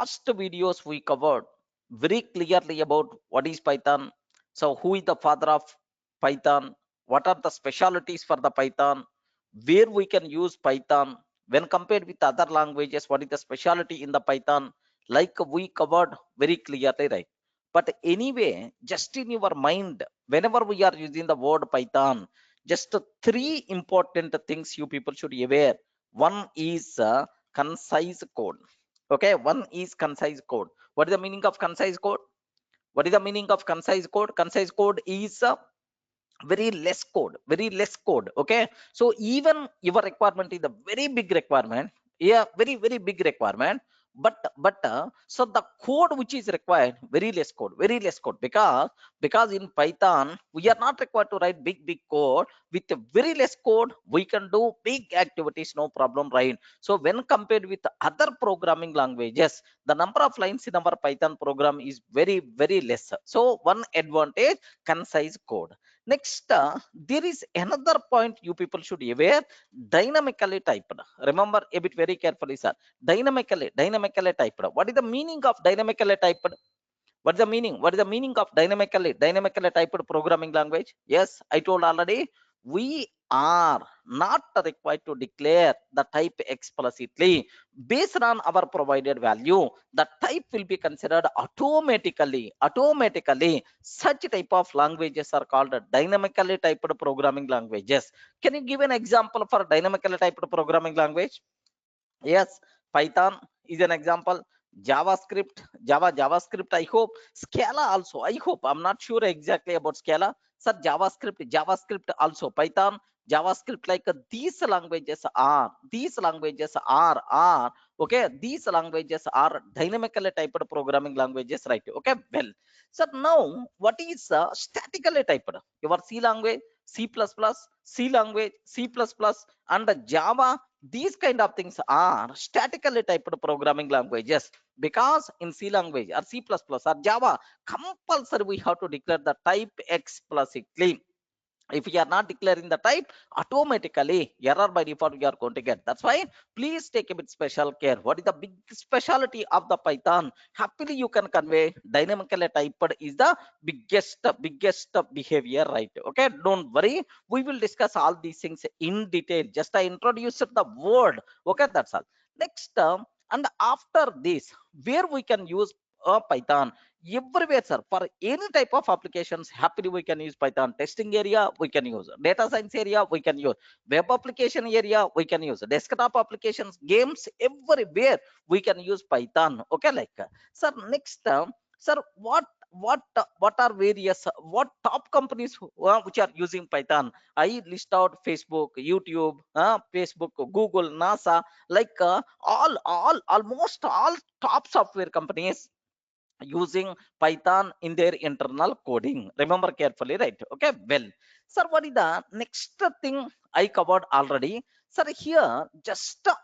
last videos we covered very clearly about what is Python. So who is the father of Python? What are the specialties for the Python? Where we can use Python when compared with other languages? What is the specialty in the Python? Like we covered very clearly, right? But anyway, just in your mind, whenever we are using the word Python, just three important things you people should be aware. One is concise code. Okay, one is concise code. What is the meaning of concise code? What is the meaning of concise code? Concise code is very less code. Okay, so even your requirement is a very big requirement, yeah, very big requirement, but so the code which is required, very less code, because in Python we are not required to write big code. With a very less code we can do big activities, no problem, right? So when compared with other programming languages, the number of lines in our Python program is very less. So one advantage, concise code. Next, there is another point you people should be aware: dynamically typed. Remember a bit very carefully, sir. Dynamically typed. What is the meaning of dynamically typed? What is the meaning? What is the meaning of dynamically typed programming language? Yes, I told already. We are not required to declare the type explicitly. Based on our provided value, the type will be considered automatically. Such type of languages are called dynamically typed programming languages. Can you give an example for dynamically typed programming language? Yes, Python is an example. JavaScript, JavaScript, I hope. Scala also, I hope. I'm not sure exactly about Scala. Sir, JavaScript also. Python, JavaScript, like okay, these languages are dynamically typed programming languages, right? Okay, well. So now, what is statically typed? Your C language, C++, C language, C++, and Java, these kind of things are statically typed programming languages, because in C language or C++ or Java, compulsory we have to declare the type explicitly. If we are not declaring the type, automatically error by default we are going to get. That's why please take a bit special care. What is the big specialty of the Python? Happily you can convey dynamically typed is the biggest behavior, right? Okay, don't worry, we will discuss all these things in detail. Just I introduced the word. Okay, that's all. Next, and after this, where we can use Python? Everywhere, sir. For any type of applications, happily we can use Python. Testing area we can use, data science area we can use, web application area we can use, desktop applications, games, everywhere we can use Python. Okay, like sir. Next, sir, what are various what top companies which are using Python? I list out Facebook, YouTube, Facebook, Google, NASA, like almost all top software companies using Python in their internal coding. Remember carefully, right? Okay, well, sir, what is the next thing I covered already? Sir, here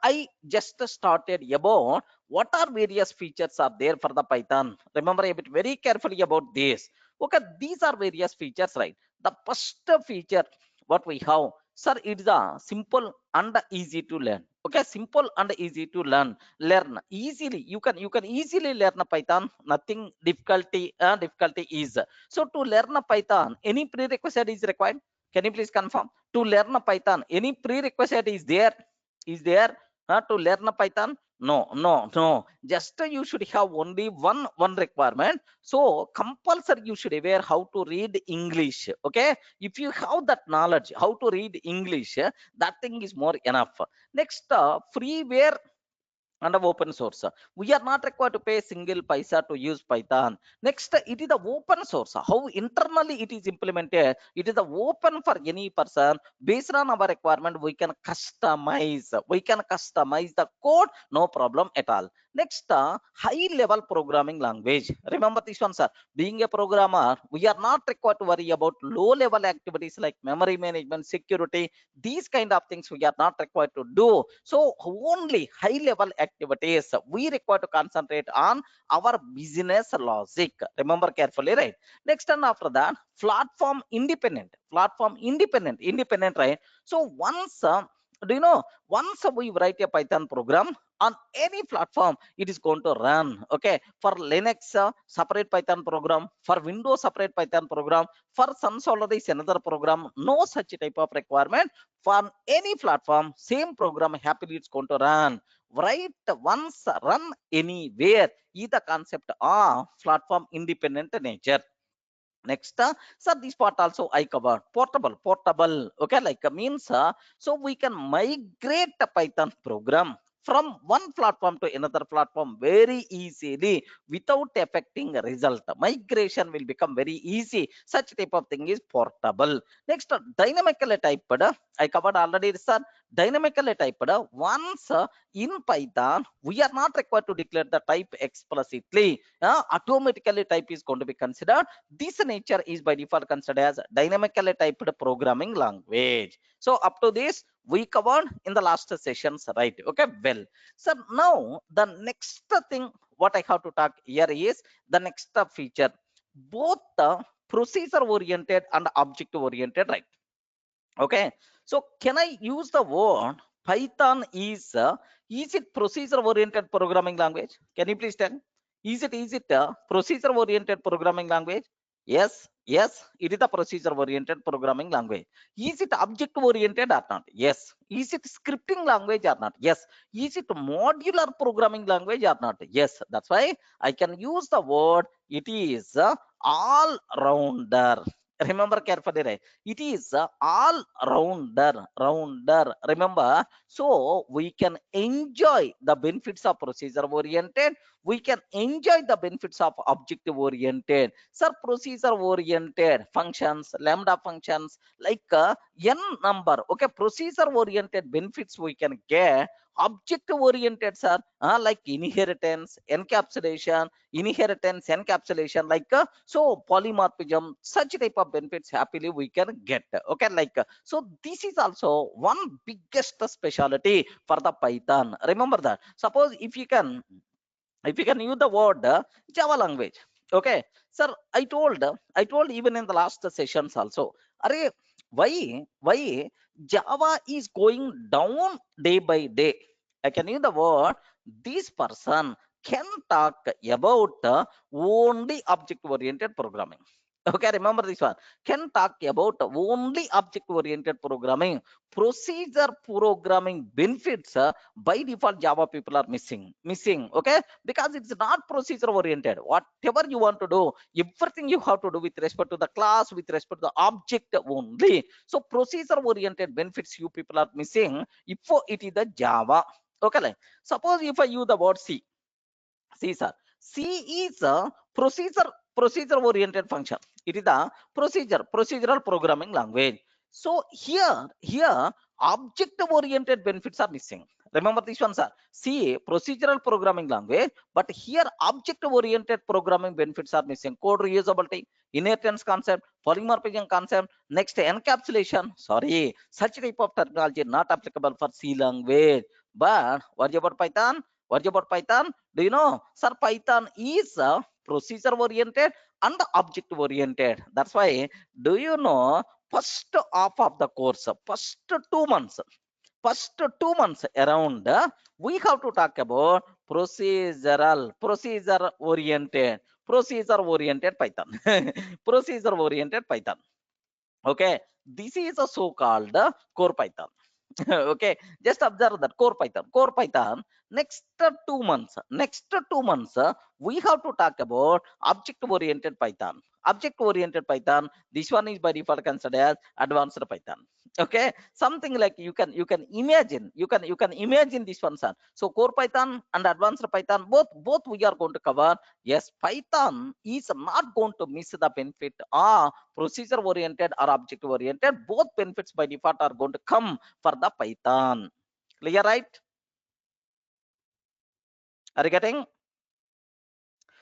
I just started about what are various features are there for the Python. Remember a bit very carefully about this. Okay, these are various features, right? The first feature what we have, sir, it is a simple and easy to learn. Okay, simple and easy to learn easily. You can easily learn a Python. Nothing difficulty is. So to learn a Python, any prerequisite is required? Can you please confirm? To learn a Python, any prerequisite is there? Is there to learn a Python? No. Just you should have only one requirement. So compulsory you should aware how to read English. Okay, if you have that knowledge how to read English, that thing is more enough. Next, freeware and open source. We are not required to pay single paisa to use Python. Next, it is the open source. How internally it is implemented, it is the open for any person. Based on our requirement, we can customize the code, no problem at all. Next, high level programming language. Remember this one, sir. Being a programmer, we are not required to worry about low level activities like memory management, security. These kind of things we are not required to do. So only high level activities we require to concentrate on our business logic. Remember carefully, right? Next, and after that, platform independent, right? So once Do you know, once we write a Python program on any platform, it is going to run. Okay, for Linux, separate Python program, for Windows, separate Python program, for Sun Solaris, another program. No such type of requirement. For any platform, same program happily it's going to run. Write once, run anywhere is the concept of platform independent nature. Next, sir, this part also I covered. Portable. Okay, like means so we can migrate the Python program from one platform to another platform very easily without affecting result. Migration will become very easy. Such type of thing is portable. Next, dynamically typed. I covered already, sir. Dynamically typed. Once in Python, we are not required to declare the type explicitly. Automatically, type is going to be considered. This nature is by default considered as dynamically typed programming language. So up to this we covered in the last sessions, right? Okay, well, so now the next thing what I have to talk here is the next feature, both the procedure oriented and object oriented, right? Okay, so can I use the word Python is it procedure oriented programming language? Can you please tell? Is it a procedure oriented programming language? Yes, it is a procedure oriented programming language. Is it object oriented or not? Yes. Is it scripting language or not? Yes. Is it modular programming language or not? Yes. That's why I can use the word it is all rounder. Remember carefully, right? It is all rounder. Remember, so we can enjoy the benefits of procedure oriented. We can enjoy the benefits of objective oriented. Sir, procedure oriented functions, lambda functions, like n number. Okay, procedure oriented benefits we can get. Object oriented, sir, like inheritance, encapsulation, like so polymorphism, such type of benefits happily we can get. Okay, like so this is also one biggest specialty for the Python. Remember that. Suppose if you can use the word Java language. Okay, sir, I told even in the last sessions also, Array, why Java is going down day by day? I can use the word, this person can talk about only object oriented programming. Okay, remember this one, can talk about only object oriented programming. Procedure programming benefits by default Java people are missing. Okay, because it's not procedure oriented. Whatever you want to do, everything you have to do with respect to the class, with respect to the object only. So procedure oriented benefits you people are missing if it is the Java. Okay, like suppose if I use the word C, sir, C is a procedure oriented function. It is the procedural programming language. So here object oriented benefits are missing. Remember this one, sir. C, procedural programming language, but here object oriented programming benefits are missing. Code reusability, inheritance concept, polymorphism concept, next encapsulation. Sorry, such type of terminology not applicable for C language. But what about Python? What about Python? Do you know, sir, Python is procedure oriented and object oriented. That's why, do you know, first half of the course, first 2 months around, we have to talk about procedure oriented Python. Procedure oriented Python. Okay, this is a so-called core Python. Okay, just observe that core Python. Next 2 months, we have to talk about object oriented Python. This one is by default considered as advanced Python. Okay, something like you can imagine this one, sir. So core Python and advanced Python, both we are going to cover. Yes, Python is not going to miss the benefit of procedure oriented or object oriented. Both benefits by default are going to come for the Python. Clear, right? Are you getting?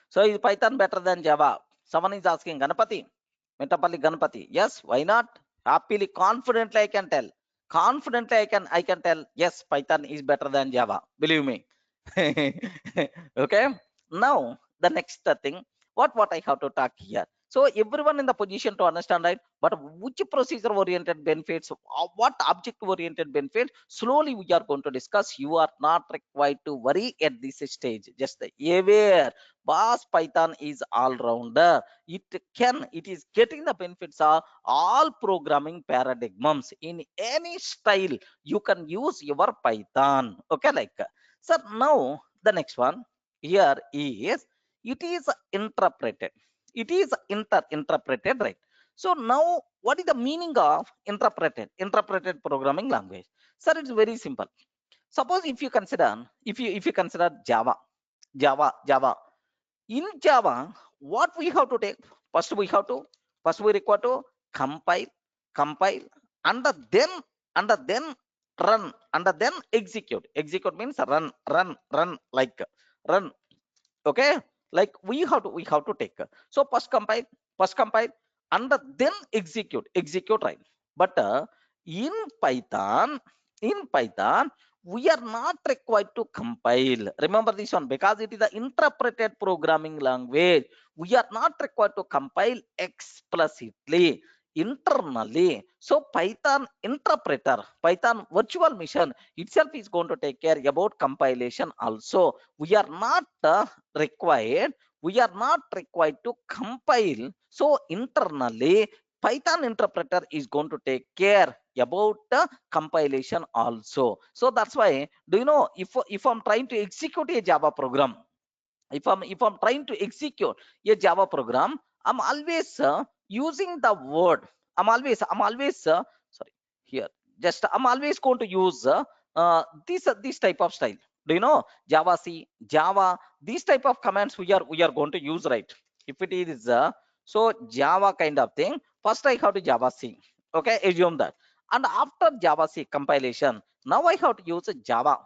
So is Python better than Java? Someone is asking, Ganapati, Metapalli Ganapati. Yes, why not? Happily, confidently I can tell. Confidently I can tell, yes, Python is better than Java. Believe me. Okay. Now the next thing, what I have to talk here. So everyone in the position to understand, right? But which procedure oriented benefits, what object oriented benefit, slowly we are going to discuss. You are not required to worry at this stage. Just aware, boss, Python is all rounder. It is getting the benefits of all programming paradigms. In any style you can use your Python. Okay, like, so now the next one here is, it is interpreted. It is interpreted, right? So now what is the meaning of interpreted programming language? Sir, it's very simple. Suppose if you consider, if you consider Java. In Java, what we have to take? First we require to compile, compile, and then run, and then execute. Execute means run, like run. Okay, like we have to take. So first compile, and then execute, right? But in python in python, we are not required to compile. Remember this one, because it is the interpreted programming language. We are not required to compile explicitly, internally. So Python virtual machine itself is going to take care about compilation also. We are not required we are not required to compile. So internally, Python interpreter is going to take care about the compilation also. So that's why, do you know, if I'm trying to execute a Java program, if I'm trying to execute a Java program, I'm always using the word. I'm always sorry, here, just I'm always going to use this type of style. Do you know Java C, Java, these type of commands we are going to use, right? If it is so Java kind of thing, first I have to Java C. Okay, assume that. And after Java C compilation, now I have to use a Java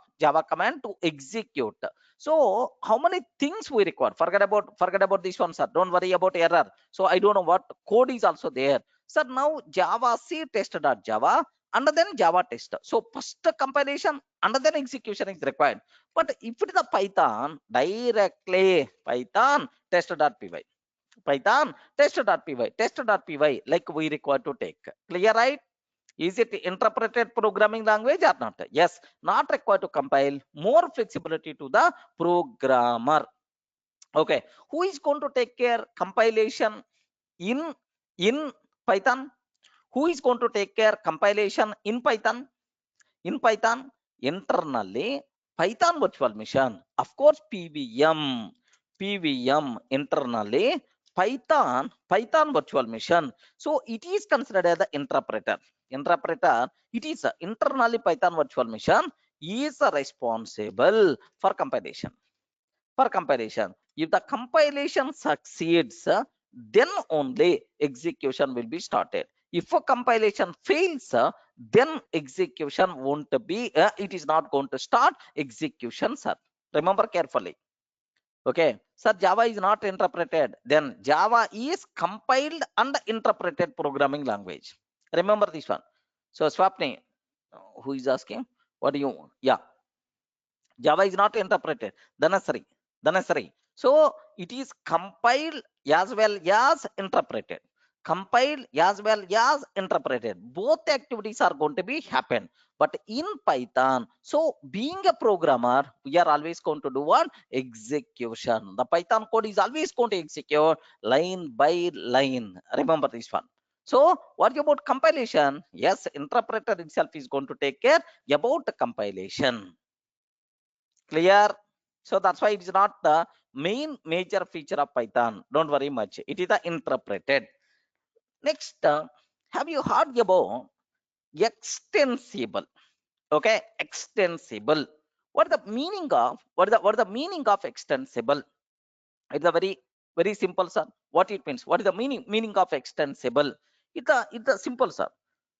command to execute. So how many things we require? Forget about this one, sir. Don't worry about error. So I don't know what code is also there. Sir, now Java C test.java and then Java test. So first compilation and then execution is required. But if it is a Python, directly Python test.py. Python test.py like we require to take. Clear, right? Is it interpreted programming language or not? Yes, not required to compile, more flexibility to the programmer. Okay, who is going to take care compilation in in Python? Who is going to take care compilation in Python? In Python, internally, Python virtual machine, of course, PVM internally, Python virtual machine. So it is considered as the interpreter. Interpreter, it is internally Python virtual machine is responsible for compilation. For compilation, if the compilation succeeds, then only execution will be started. If a compilation fails, then execution won't be, it is not going to start execution, sir. Remember carefully. Okay, sir, Java is not interpreted. Then Java is compiled and interpreted programming language. Remember this one. So Swapni, who is asking? What do you want? Yeah, Java is not interpreted. Dhanasari. Dhanasari. So it is compiled as well as interpreted. Compiled as well as interpreted. Both activities are going to be happen. But in Python, so being a programmer, we are always going to do one execution. The Python code is always going to execute line by line. Remember this one. So what about compilation? Yes, interpreter itself is going to take care about the compilation. Clear? So that's why it is not the main major feature of Python. Don't worry much. It is the interpreted. Next, have you heard about extensible? Okay, extensible. What is the meaning of extensible? It's a very simple, sir. What it means? What is the meaning of extensible? It's a simple, sir.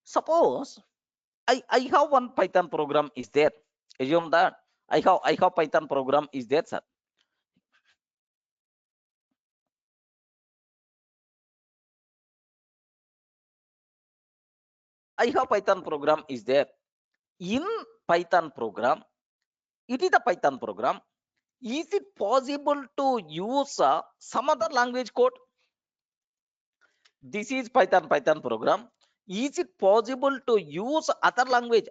Suppose I have one Python program is there. Assume that I have Python program is there, sir. I have Python program is there. In Python program, it is a Python program. Is it possible to use some other language code? This is Python program. Is it possible to use other language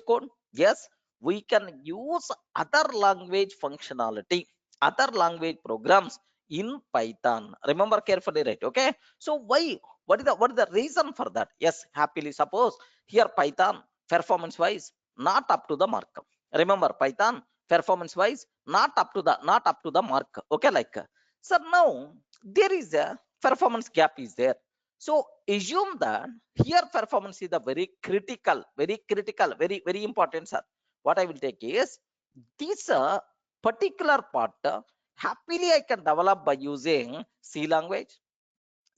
code? Yes, we can use other language functionality, other language programs in Python. Remember carefully, right? Okay. So why? What is the reason for that? Yes, happily suppose here Python performance wise not up to the mark. Remember Python performance wise not up to the mark. Okay, like so now there is a performance gap is there. So assume that here performance is the very important, sir. What I will take is this particular part happily I can develop by using C language.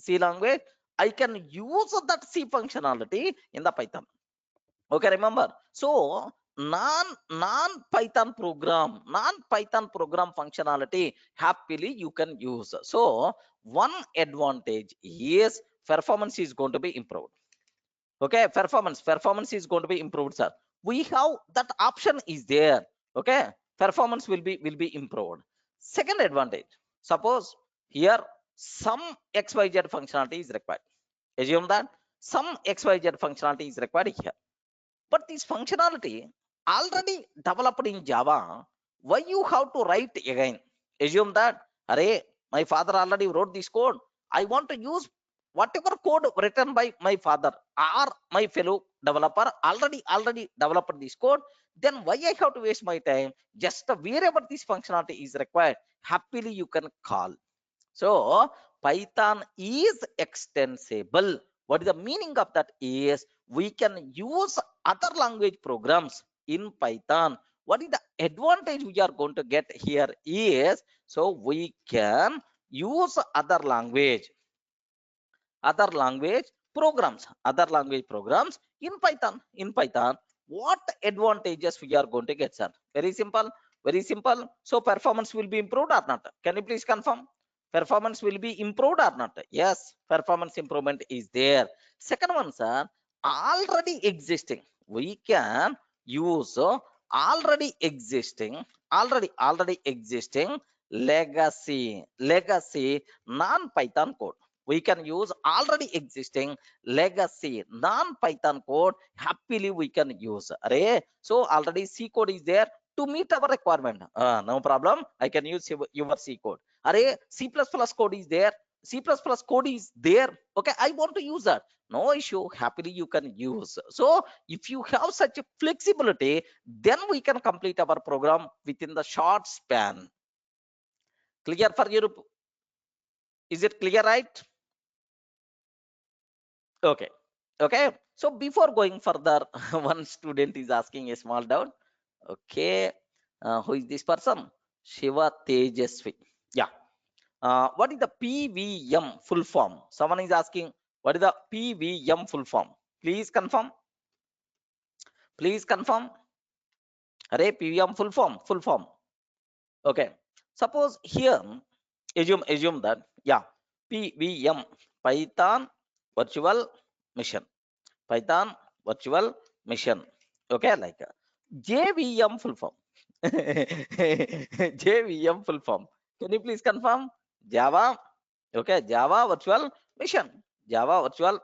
C language, I can use that C functionality in the Python. Okay, remember. So non Python program functionality happily you can use. So one advantage is performance is going to be improved. Okay, performance is going to be improved, sir. We have that option is there. Okay, performance will be improved. Second advantage, suppose here some xyz functionality is required. Assume that some xyz functionality is required here, but this functionality already developed in Java. Why you have to write again? Assume that, array, my father already wrote this code. I want to use whatever code written by my father or my fellow developer already developed this code. Then why I have to waste my time? Just wherever this functionality is required, happily you can call. So Python is extensible. What is the meaning of that is we can use other language programs in Python. What is the advantage we are going to get here is, so we can use other language programs in Python. What advantages we are going to get, sir? Very simple. So performance will be improved or not? Can you please confirm? Performance will be improved or not? Yes, performance improvement is there. Second one, sir, already existing, we can use already existing legacy non-Python code. We can use already existing legacy non-Python code. Happily we can use. Array, so already C code is there to meet our requirement. No problem. I can use your C code. Array, C++ code is there. C++ code is there. Okay, I want to use that. No issue. Happily you can use. So if you have such a flexibility, then we can complete our program within the short span. Clear for you? Is it clear, right? Okay. Okay. So before going further, one student is asking a small doubt. Okay. Who is this person? Shiva Tejasvi. Yeah. What is the PVM full form? Someone is asking, what is the PVM full form? Please confirm. Please confirm. Array, PVM full form. Full form. Okay. Suppose here, assume that, yeah, PVM, Python Virtual Mission. Python Virtual Mission. Okay, like JVM full form. JVM full form. Can you please confirm? Java. Okay, Java Virtual Mission. Java Virtual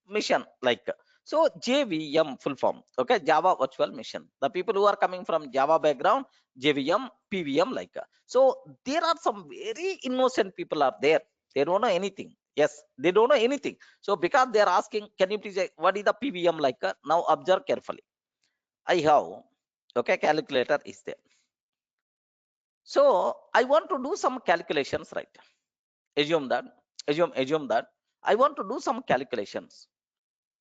Mission. Like so, JVM full form. Okay, Java Virtual Mission. The people who are coming from Java background, JVM, PVM, like so. There are some very innocent people are there. They don't know anything. Yes, they don't know anything. So because they are asking, can you please what is the PVM like? Now observe carefully. I have, okay, calculator is there. So I want to do some calculations, right? Assume that, assume that I want to do some calculations.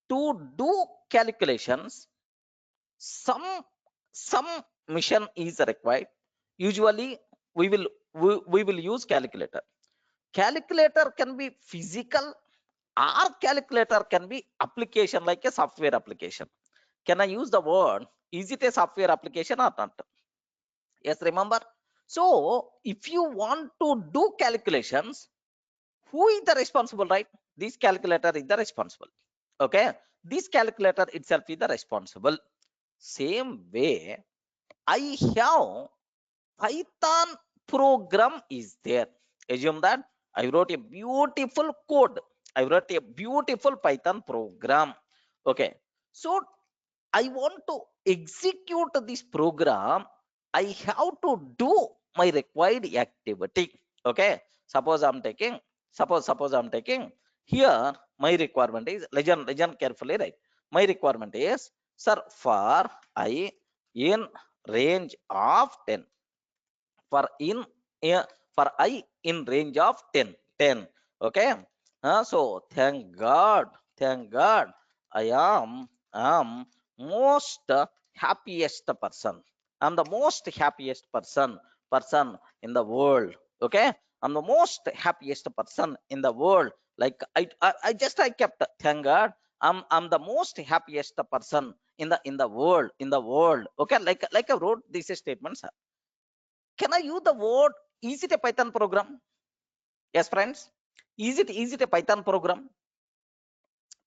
To do calculations, some mission is required. Usually we will use calculator. Calculator can be physical, or calculator can be application like a software application. Can I use the word? Is it a software application or not? Yes, remember. So if you want to do calculations, who is the responsible, right? This calculator is the responsible. Okay, this calculator itself is the responsible. Same way, I have Python program is there. Assume that I wrote a beautiful code. I wrote a beautiful Python program. Okay, so I want to execute this program. I have to do my required activity. Okay, suppose I'm taking, suppose I'm taking here, my requirement is, listen carefully, right? My requirement is, sir, for I in range of 10, for in for I in range of 10. Okay, so thank god I am most happiest person. I'm the most happiest person in the world. Okay, I'm the most happiest person in the world. Like I kept, thank god, I'm the most happiest person in the world. Okay, like I wrote these statements. Can I use the word, is it a Python program? Yes, friends. Is it a Python program?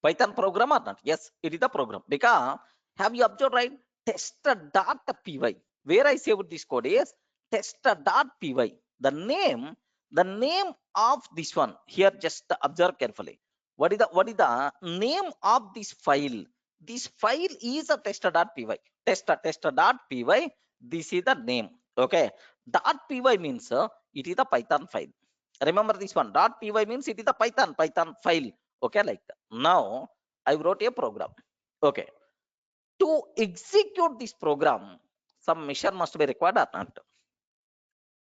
Python program or not? Yes, it is a program. Because have you observed, right? Tester.py. Where I saved this code is tester.py. The name of this one here, just observe carefully. What is the name of this file? This file is a tester.py. Tester.py. This is the name. Okay. .py means it is a Python file. Remember this one. .py means it is a Python file. Okay, like that. Now I wrote a program. Okay, to execute this program, some mission must be required or not?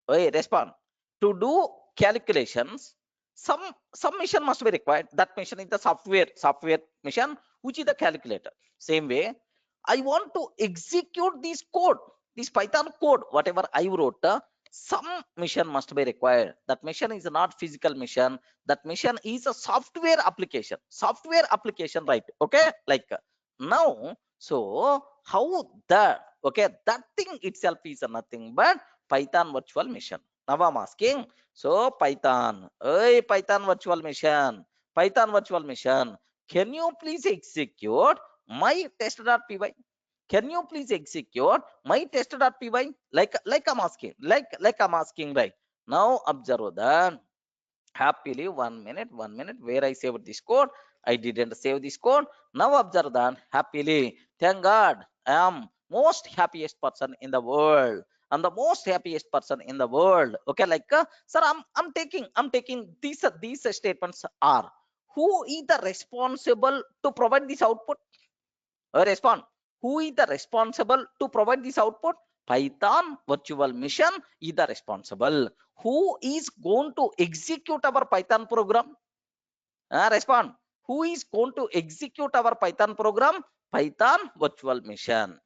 Hey, respond. To do calculations, some mission must be required. That mission is the software mission, which is the calculator. Same way, I want to execute this code, this Python code, whatever I wrote. Some mission must be required. That mission is not physical mission. That mission is a software application. Software application, right? Okay, like now. So how that? Okay, that thing itself is nothing but Python virtual machine. Now I'm asking, so Python, hey Python virtual machine, Python virtual machine, can you please execute my test.py? Can you please execute my test.py? Like I'm asking, right? Now observe that. Happily, 1 minute, where I saved this code. I didn't save this code. Now observe that. Happily, thank god, I am most happiest person in the world. I'm the most happiest person in the world. Okay, like sir, I'm taking these statements are, who is the responsible to provide this output? Respond. Who is the responsible to provide this output? Python virtual machine is the responsible. Who is going to execute our Python program? Respond. Who is going to execute our Python program? Python virtual machine.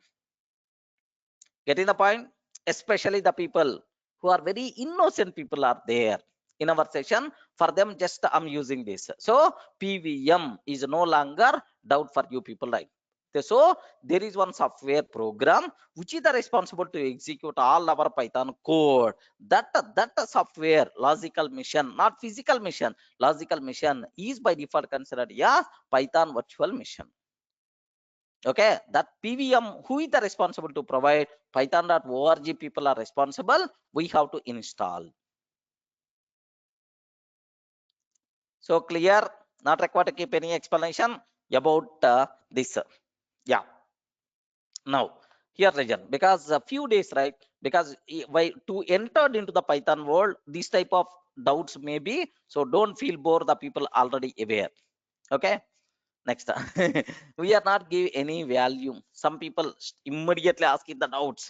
Getting the point? Especially the people who are very innocent people are there in our session. For them, just I'm using this. So PVM is no longer doubt for you people, right? So there is one software program which is the responsible to execute all our Python code. That software, logical machine, not physical machine. Logical machine is by default considered as Python virtual machine. Okay, that PVM, who is the responsible to provide? Python.org people are responsible. We have to install. So clear, not required to keep any explanation about this. Yeah. Now here region, because a few days, right? Because why to enter into the Python world, this type of doubts may be. So don't feel bored. The people already aware. Okay. Next, we are not give any value. Some people immediately asking the doubts.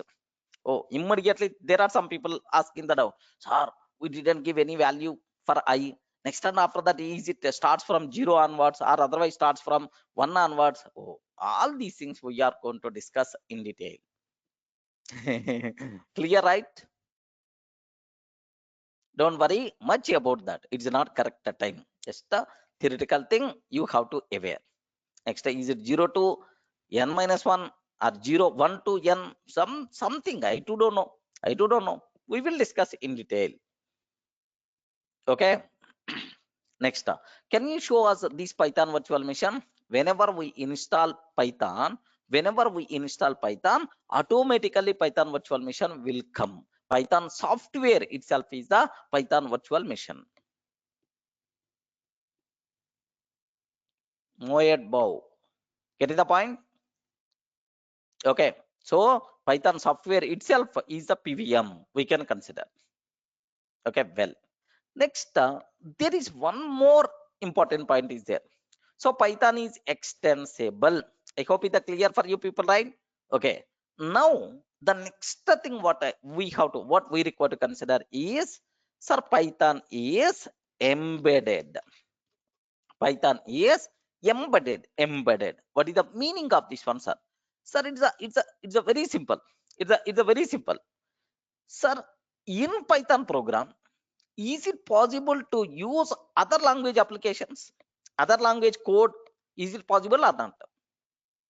Oh, immediately there are some people asking the doubt. Sir, we didn't give any value for I. Next time after that, is it starts from 0 onwards or otherwise starts from 1 onwards? Oh, all these things we are going to discuss in detail. Clear, right? Don't worry much about that. It's not correct time. Just a theoretical thing you have to aware. Next, is it 0 to n minus 1 or 0 1 to n something? I too don't know. I too don't know. We will discuss in detail. Okay. Next, can you show us this Python virtual machine? Whenever we install Python, automatically Python virtual machine will come. Python software itself is the Python virtual machine. Moed bow. Getting the point? Okay. So Python software itself is the PVM we can consider. Okay, well. Next, there is one more important point is there. So Python is extensible. I hope it's clear for you people, right? Okay. Now the next thing what we require to consider is, sir, Python is embedded. Python is embedded. What is the meaning of this one, sir? Sir, it's a very simple. It's a very simple. Sir, in Python program, is it possible to use other language applications, other language code? Is it possible or not?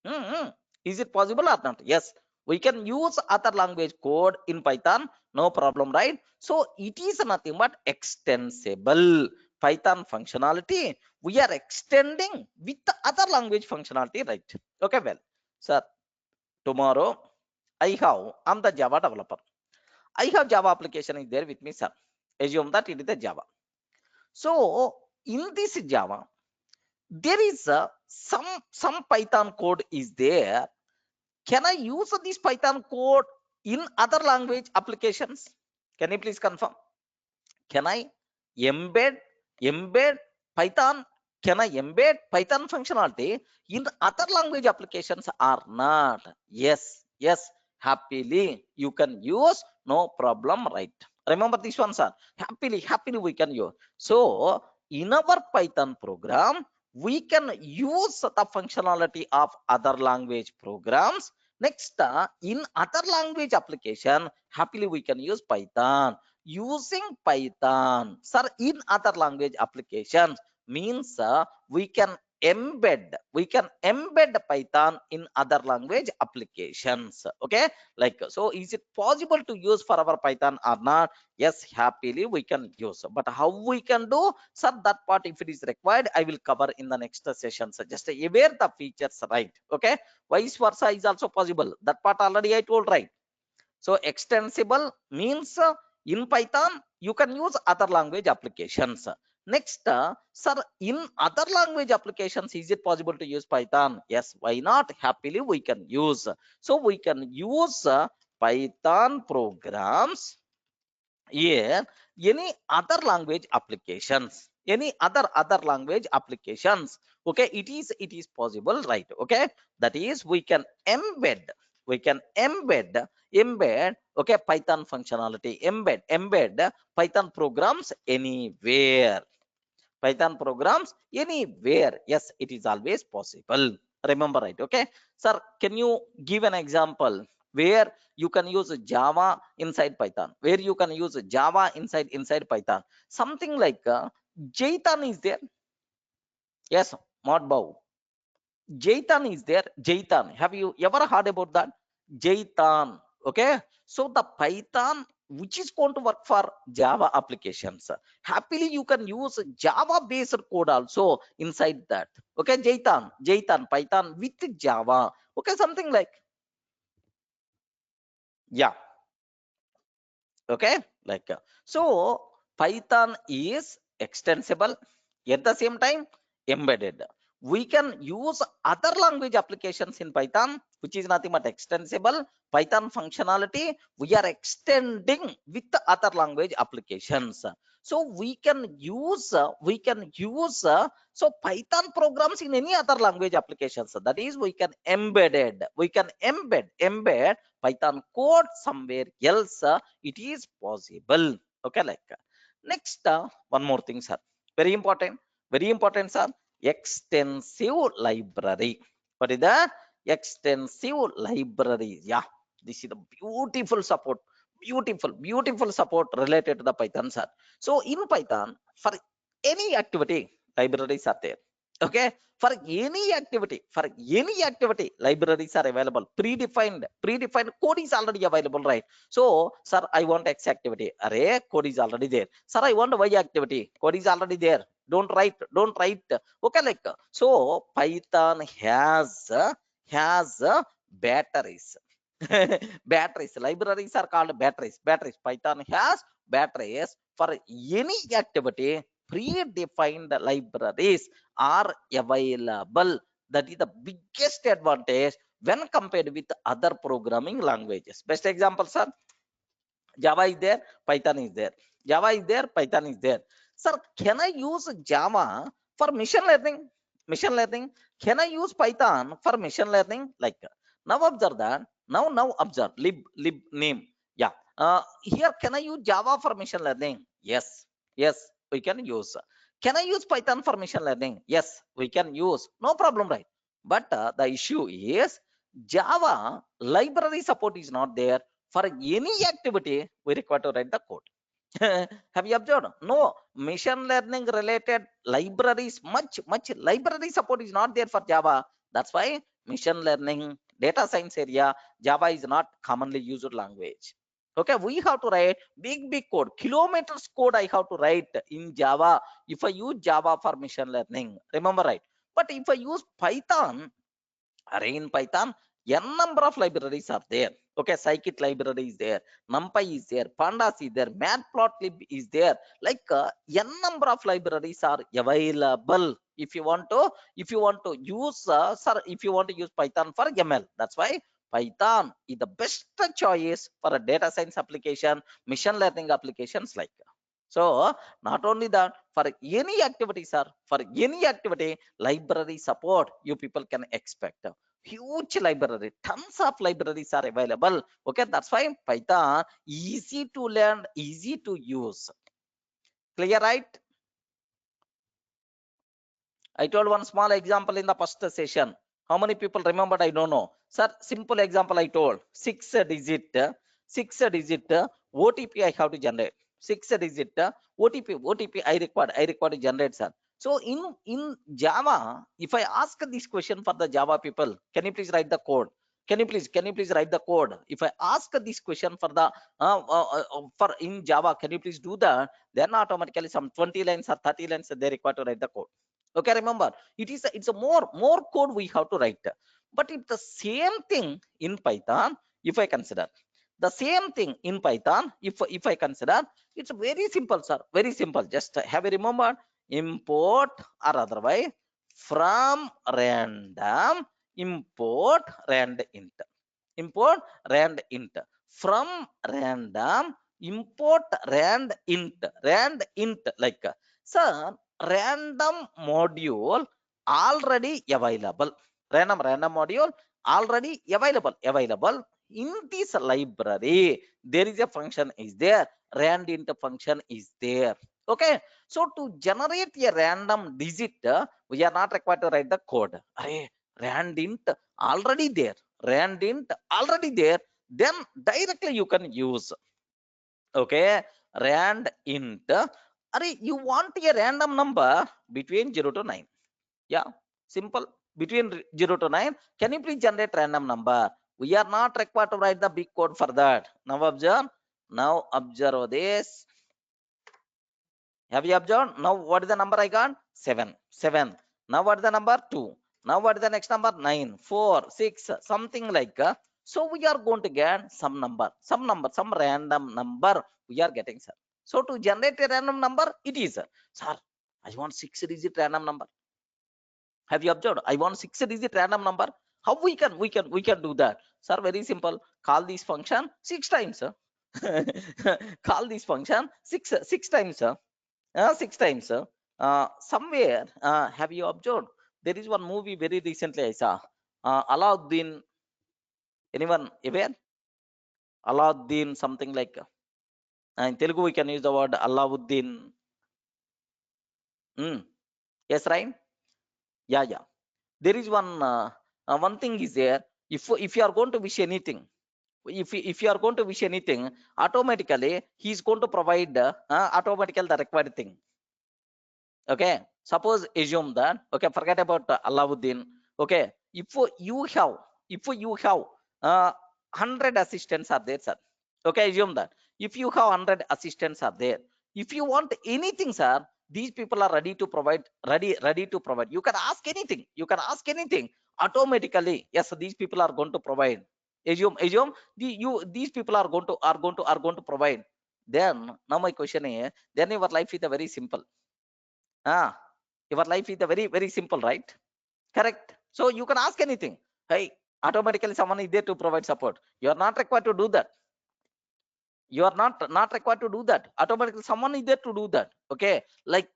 Hmm. Is it possible or not? Yes, we can use other language code in Python, no problem, right? So it is nothing but extensible Python functionality. We are extending with the other language functionality, right? Okay, well, sir, tomorrow I'm the Java developer. I have Java application is there with me, sir. Assume that it is the Java. So in this Java, there is some Python code is there. Can I use this Python code in other language applications? Can you please confirm? Can I embed Python? Can I embed Python functionality in other language applications or not? Yes, yes, happily you can use, no problem, right? Remember this one, sir. Happily we can use. So in our Python program, we can use the functionality of other language programs. Next, in other language application, happily we can use Python. Using Python, sir, in other language applications means we can embed Python in other language applications. Okay, like, so is it possible to use for our Python or not? Yes, happily we can use. But how we can do, sir, that part, if it is required, I will cover in the next session. So just aware the features, right? Okay, vice versa is also possible. That part already I told, right? So extensible means in Python you can use other language applications. Next, sir, in other language applications, is it possible to use Python? Yes, why not? Happily we can use. So we can use Python programs here, any other language applications, any other language applications. Okay, it is possible, right? Okay, that is we can embed okay, Python functionality, embed Python programs anywhere. Python programs anywhere. Yes, it is always possible. Remember, right? Okay, sir, can you give an example where you can use Java inside Python, where you can use Java inside Python? Something like Jaitan is there. Yes, Modbow. Jaitan is there. Jaitan. Have you ever heard about that? Jaitan. Okay. So the Python which is going to work for Java applications. Happily, you can use Java based code also inside that. Okay, Jaitan, Python with Java. Okay, something like, yeah. Okay, like, so Python is extensible, at the same time embedded. We can use other language applications in Python, which is nothing but extensible Python functionality. We are extending with the other language applications. So we can use so Python programs in any other language applications. That is, we can embed Python code somewhere else. It is possible. Okay, like, next, one more thing, sir, very important, sir. Extensive library. What is that? Extensive library. Yeah, this is the beautiful support related to the Python, sir. So in Python, for any activity, libraries are there. Okay, for any activity libraries are available. Predefined code is already available, right? So, sir, I want X activity, array code is already there. Sir, I want Y activity, code is already there. Don't write. Okay, like, so Python has batteries. Batteries, libraries are called batteries. Python has batteries for any activity. predefined libraries are available. That is the biggest advantage when compared with other programming languages. Best examples are Java is there, Python is there. Java is there, Python is there. Sir, can I use Java for machine learning? Machine learning. Can I use Python for machine learning? Like now observe that. Now observe lib name. Yeah. Here can I use Java for machine learning? Yes. Yes, we can use. Can I use Python for machine learning? Yes, we can use. No problem, right? But the issue is Java library support is not there for any activity. We require to write the code. Have you observed? No, machine learning related libraries, much library support is not there for Java. That's why machine learning, data science area, Java is not commonly used language. Okay, we have to write big code, kilometers code I have to write in Java if I use Java for machine learning. Remember, right? But if I use Python, array in Python, n number of libraries are there. Okay, scikit library is there, numpy is there, pandas is there, matplotlib is there. Like n number of libraries are available. If you want to use sir, if you want to use Python for ML, that's why Python is the best choice for a data science application, machine learning applications like. So not only that, for any activity, sir, for any activity, library support you people can expect. Huge library, tons of libraries are available. Okay, that's why Python easy to learn, easy to use. Clear, right? I told one small example in the first session. How many people remembered? I don't know. Sir, simple example I told. Six digit OTP I have to generate. Six digit OTP I required to generate, sir. So in Java, if I ask this question for the Java people, can you please write the code? Can you please write the code? If I ask this question for the for in Java, can you please do that? Then automatically some 20 lines or 30 lines they require to write the code. Okay, remember, it's a more code we have to write. But it's the same thing in Python. If I consider the same thing in Python, if I consider, it's very simple, sir, very simple. Just have you remembered? Import or otherwise from random, import rand int, import rand int, from random import rand int. Like sir, random module already available, random module already available in this library. There is a function is there, rand int function is there. Okay, so to generate a random digit, we are not required to write the code. Array, rand int already there, rand int already there, then directly you can use. Okay, rand int, you want a random number between 0 to 9. Yeah, simple, between 0 to 9. Can you please generate random number? We are not required to write the big code for that. Now observe this. Have you observed? Now what is the number I got? 7. Now what is the number? 2. Now what is the next number? 9, 4, 6, something like. So we are going to get some random number we are getting, sir. So to generate a random number, it is, sir, I want 6-digit random number. Have you observed? I want 6-digit random number. How we can do that, sir? Very simple. Call this function 6 times, sir. Call this function six times, sir. 6 times, sir. Somewhere, have you observed? There is one movie very recently I saw. Alauddin. Anyone aware? Alauddin, something like. In Telugu, we can use the word Alauddin. Yes, right? Yeah. There is one thing is there. If you are going to wish anything, if you are going to wish anything, automatically he is going to provide automatically the required thing. Okay, suppose assume that, okay, forget about Alauddin. Okay, if you have 100 assistants are there, sir. Okay, assume that if you have 100 assistants are there, if you want anything, sir, these people are ready to provide. You can ask anything automatically. Yes, these people are going to provide. Assume these people are going to provide. Then now my question is, then your life is very simple. Ah, your life is a very, very simple, right? Correct. So you can ask anything. Hey, automatically someone is there to provide support. You are not required to do that. You are not required to do that. Automatically someone is there to do that. Okay. Like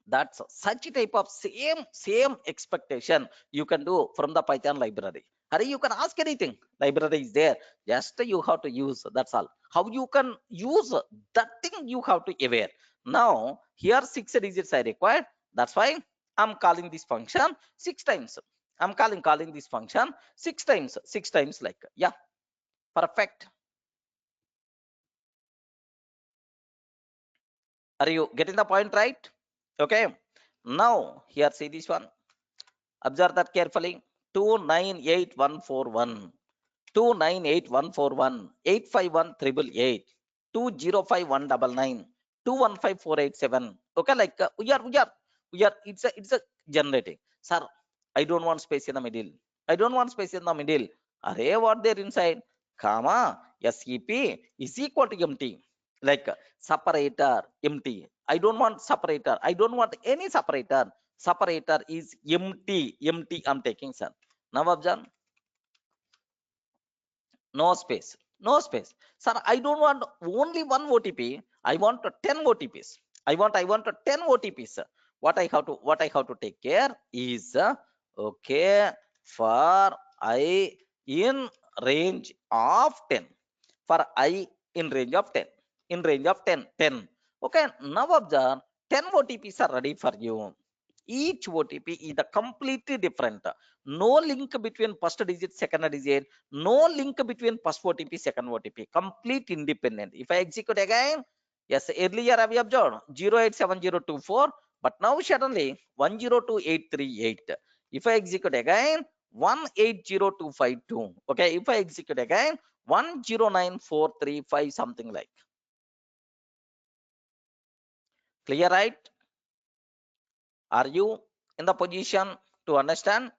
that's such a type of same expectation you can do from the Python library. Hurry, you can ask anything. Library is there. Just you have to use. That's all. How you can use that thing you have to aware. Now here 6 digits I require. That's why I'm calling this function 6 times. I'm calling this function 6 times. 6 times like yeah, perfect. Are you getting the point right? Okay. Now here see this one. Observe that carefully. 298141, 298141, 851 851 215487. Okay, like we are. It's a generating. Sir, I don't want space in the middle. I don't want space in the middle. Array, what there inside? Comma, SEP is equal to empty. Like separator, empty. I don't want separator. I don't want any separator. Separator is empty. Empty. I'm taking, sir. Now observe. No space. No space. Sir, I don't want only one OTP. I want 10 OTPs. I want 10 OTPs. What I have to take care is okay, for I in range of 10. For I in range of 10. In range of 10. 10. Okay, now observe 10 OTPs are ready for you. Each OTP is the completely different. No link between first digit, second digit. No link between first OTP, second OTP. Complete independent. If I execute again, yes, earlier I have observed 087024, but now suddenly 102838. If I execute again, 180252. Okay, if I execute again, 109435, something like. Clear, right? Are you in the position to understand?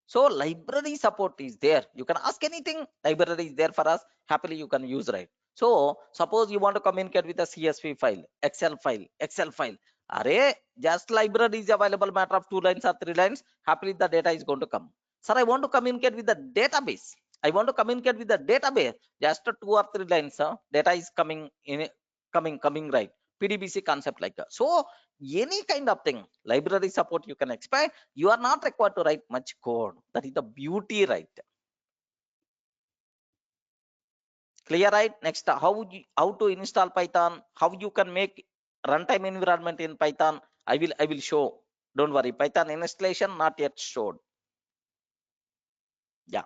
So library support is there. You can ask anything. Library is there for us. Happily you can use, right? So suppose you want to communicate with a CSV file, Excel file. Array, just library is available, matter of 2 lines or 3 lines. Happily the data is going to come. Sir, I want to communicate with the database. I want to communicate with the database. Just 2 or 3 lines. Data is coming in, coming right. PDBC concept like that. So any kind of thing, library support you can expect. You are not required to write much code. That is the beauty, right? Clear, right? Next, how to install Python, how you can make runtime environment in Python. I will show. Don't worry, Python installation not yet showed. Yeah,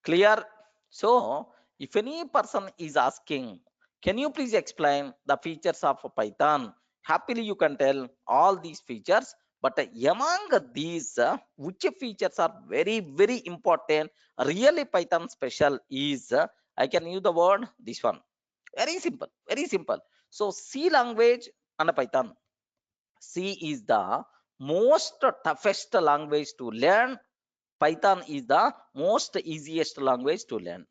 clear. So if any person is asking, can you please explain the features of Python, happily you can tell all these features. But among these, which features are very, very important, really Python special is, I can use the word this one. Very simple, very simple. So C language and Python. C is the most toughest language to learn. Python is the most easiest language to learn.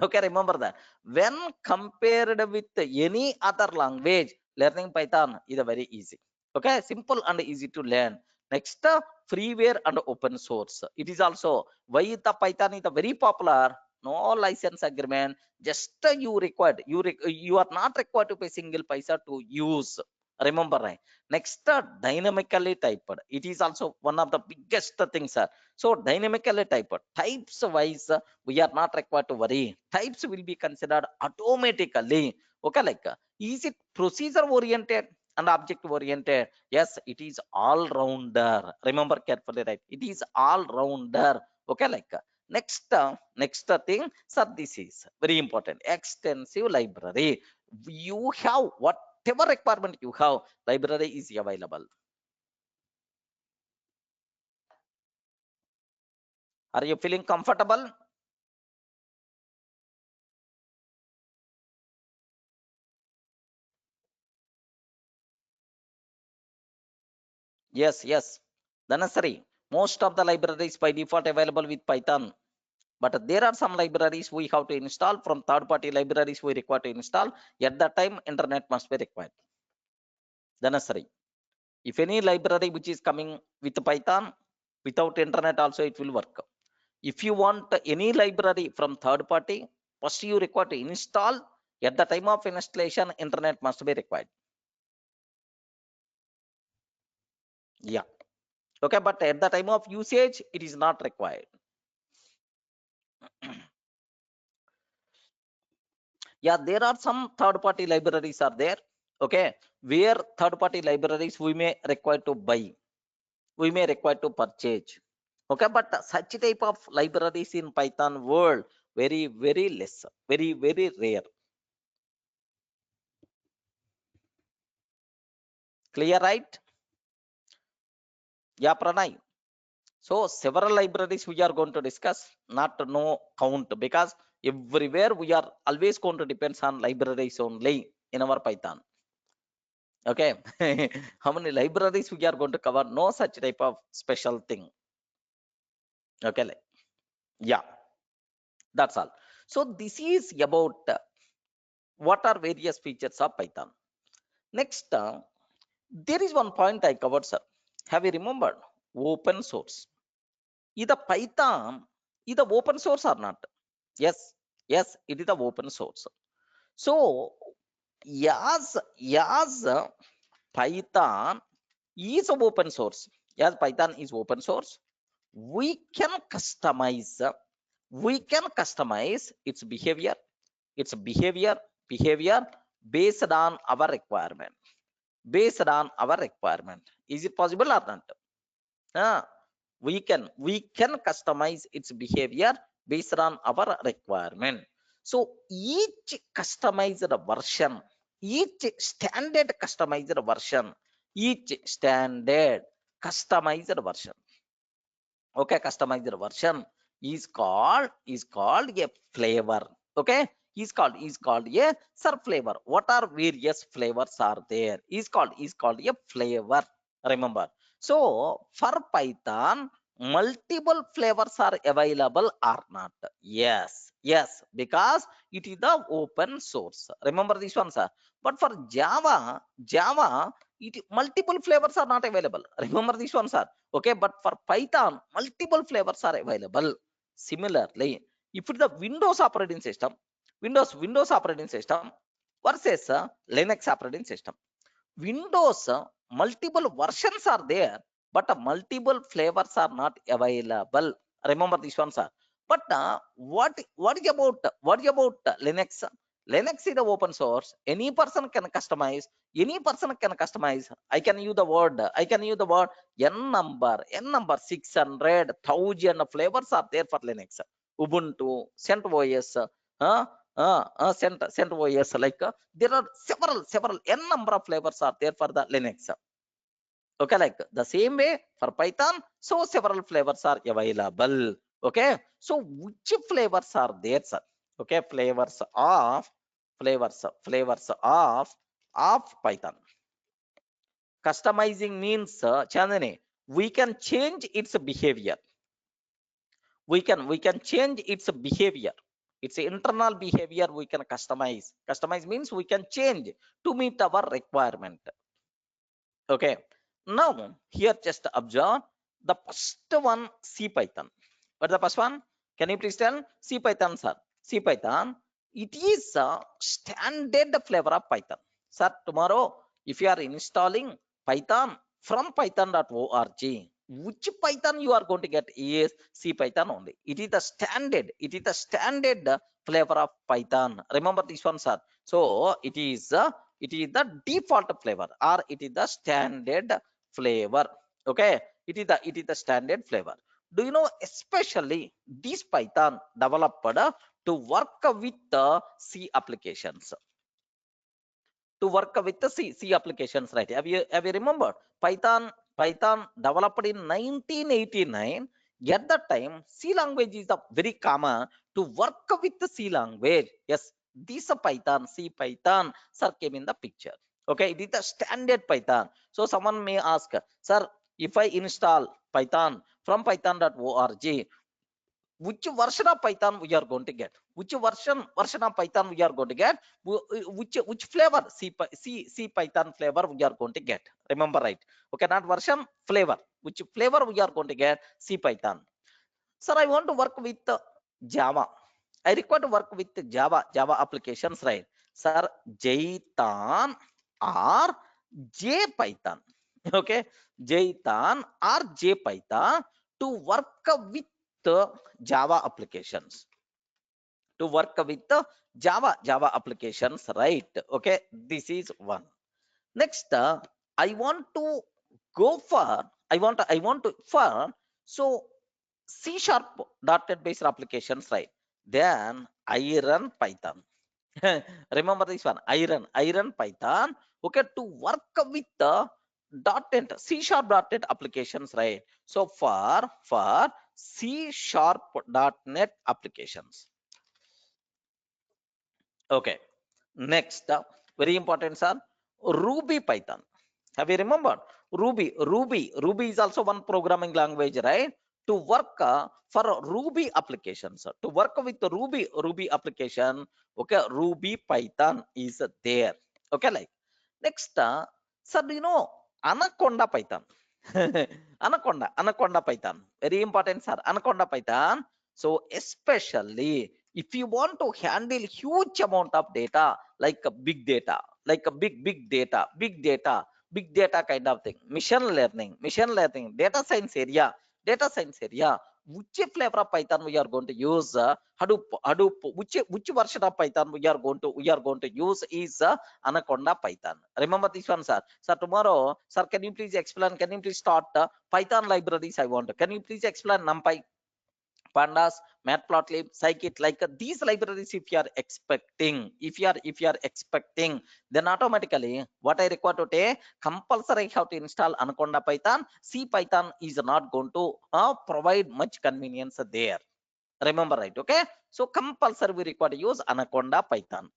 Okay, remember that. When compared with any other language, learning Python is a very easy. Okay, simple and easy to learn. Next, freeware and open source. It is also why the Python is a very popular. No license agreement. Just you are not required to pay single paisa to use. Remember, right? Next, dynamically typed. It is also one of the biggest things. So dynamically typed, types wise, we are not required to worry. Types will be considered automatically. Okay, like is it procedure oriented and object oriented? Yes, it is all rounder. Remember carefully, right? It is all rounder. Okay, like next thing, sir, this is very important. Extensive library. You have whatever requirement you have, library is available. Are you feeling comfortable? Yes, yes. The necessary. Most of the libraries by default available with Python. But there are some libraries we have to install from third-party libraries we require to install. At that time, internet must be required. the nursery. If any library which is coming with Python, without internet also it will work. If you want any library from third party, first you require to install. At the time of installation, internet must be required. Yeah. Okay, but at the time of usage, it is not required. Yeah, there are some third party libraries are there. Okay, where third party libraries we may require to buy, we may require to purchase. Okay, but such type of libraries in Python world very less, very rare. Clear, right? Yeah, Pranay. So several libraries we are going to discuss, not no count, because everywhere we are always going to depends on libraries only in our Python. Okay, how many libraries we are going to cover? No such type of special thing. Okay, yeah, that's all. So this is about what are various features of Python. Next, there is one point I covered, sir. Have you remembered? Open source. Either Python, either open source or not. Yes, yes, it is the open source. So, yes, Python is open source. Yes, Python is open source. We can customize, we can customize its behavior based on our requirement. Based on our requirement. Is it possible or not? Ah, we can customize its behavior based on our requirement. So each customized version, each standard customized version, each standard customized version, okay, customized version is called a flavor. Okay, is called a sir flavor. What are various flavors are there? Is called a flavor. Remember. So for Python, multiple flavors are available or not? Yes, because it is the open source. Remember this one, sir. But for Java, it multiple flavors are not available. Remember this one, sir. Okay, but for Python, multiple flavors are available. Similarly, if it is the Windows operating system versus Linux operating system. Windows, multiple versions are there, but multiple flavors are not available. Remember this one, sir. But what is about Linux? Linux is the open source. Any person can customize. Any person can customize. I can use the word. I can use the word n number 600,000 flavors are there for Linux. Ubuntu, CentOS, CentOS, like there are several n number of flavors are there for the Linux. Okay, like the same way for Python, so several flavors are available. Okay, so which flavors are there, sir? Okay, flavors of Python. Customizing means, Chandani, we can change its behavior. We can change its behavior. Its internal behavior we can customize means we can change to meet our requirement. Okay, now here just observe the first one, C Python. What the first one? Can you please tell? C Python, sir. C Python, it is a standard flavor of Python, sir. Tomorrow if you are installing Python from python.org, which Python you are going to get is C Python only. It is the standard flavor of Python. Remember this one, sir. So it is the default flavor, or it is the standard flavor. Okay, it is the standard flavor. Do you know, especially this Python developed to work with the C applications, to work with the C applications, right? Have you remembered Python developed in 1989? At that time, C language is the very common to work with the C language. Yes, this C Python, sir, came in the picture. Okay, it is the standard Python. So someone may ask, sir, if I install Python from python.org, which version of Python we are going to get, which version of Python we are going to get, which flavor C Python flavor we are going to get. Remember, right? Okay, not version, flavor. Which flavor we are going to get? C Python. Sir, I want to work with Java. I require to work with Java applications, right? Sir, Jython or JPython. Okay, Jython or JPython to work with Java applications. To work with the Java applications, right? Okay, this is one. Next, I want to go for I want to for so C sharp .NET based applications, right? Then I run Python. Remember this one, I run Python. Okay, to work with the .NET C sharp .NET applications, right? So for C sharp .NET applications. Okay. Next, very important, sir. Ruby Python. Have you remembered? Ruby is also one programming language, right? To work for Ruby applications. To work with the Ruby application, okay, Ruby Python is there. Okay, like next, sir, you know Anaconda Python. Anaconda Python. Very important, sir. Anaconda Python. So especially if you want to handle huge amount of data, like a big data, like a big data kind of thing, machine learning, data science area, which flavor of Python we are going to use? Hadoop, which version of Python we are going to use is Anaconda Python. Remember this one, sir. Sir, tomorrow, sir, can you please explain? Can you please start Python libraries? I want. Can you please explain NumPy, Pandas, Matplotlib, Scikit, like these libraries? If you are expecting, then automatically what I require to take, compulsory I have to install Anaconda Python. C Python is not going to provide much convenience there. Remember, right? Okay. So compulsory we require to use Anaconda Python.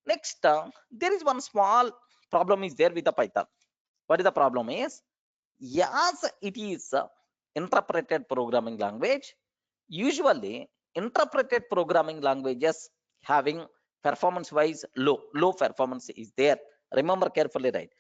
Next, there is one small problem is there with the Python. What is the problem is? Yes, it is interpreted programming language. Usually, interpreted programming languages having performance wise low performance is there. Remember carefully, right?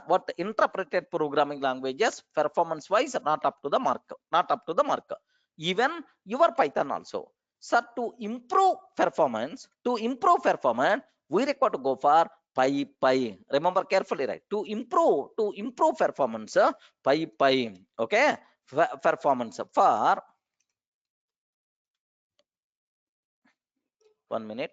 What interpreted programming languages performance wise not up to the mark, not up to the mark. Even your Python also. So to improve performance, we require to go for Py. Remember carefully, right? To improve performance, Py. Okay, performance for 1 minute.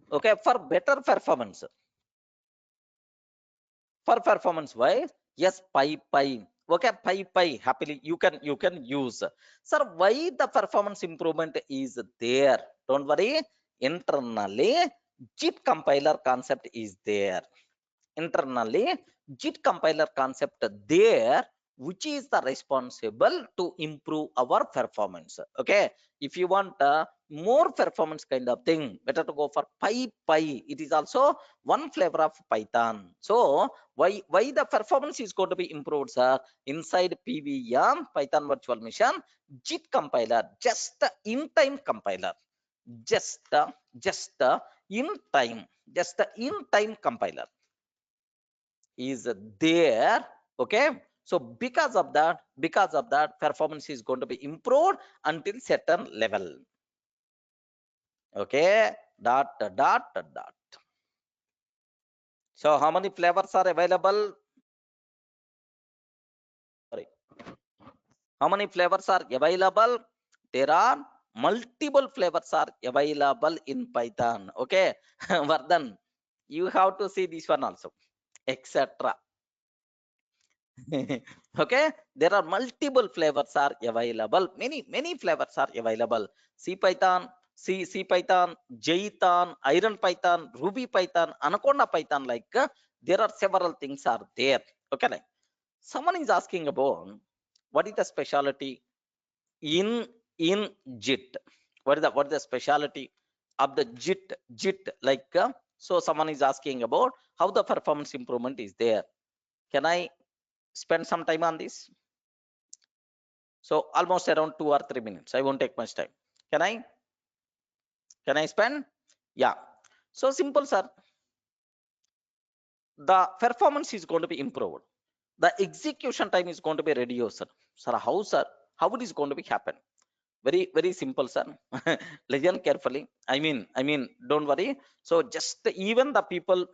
Okay, for better performance, for performance wise, yes, Py. Okay, Py happily you can use. Sir, why the performance improvement is there? Don't worry, internally JIT compiler concept is there. Internally JIT compiler concept there, which is the responsible to improve our performance. Okay, if you want more performance kind of thing, better to go for Py. It is also one flavor of Python. So why the performance is going to be improved, sir? Inside PVM, Python virtual machine, JIT compiler, just in time compiler, just just in time just in time compiler is there. Okay, so because of that performance is going to be improved until certain level. Okay, dot. So how many flavors are available? Sorry, how many flavors are available? There are multiple flavors are available in Python. Okay, Vardhan, you have to see this one also, etc. Okay, there are multiple flavors are available, many flavors are available. C Python, C Python, Jython, Iron Python, Ruby Python, Anaconda Python, like there are several things are there. Okay, like someone is asking about what is the specialty in JIT. What is the speciality of the JIT? Like, so someone is asking about how the performance improvement is there. Can I spend some time on this? So almost around 2 or 3 minutes. I won't take much time. Can I? Can I spend? Yeah. So simple, sir. The performance is going to be improved. The execution time is going to be reduced, sir. Sir, how, sir? How it is going to be happen? Very, very simple, sir. Listen carefully. I mean, don't worry. So just even the people,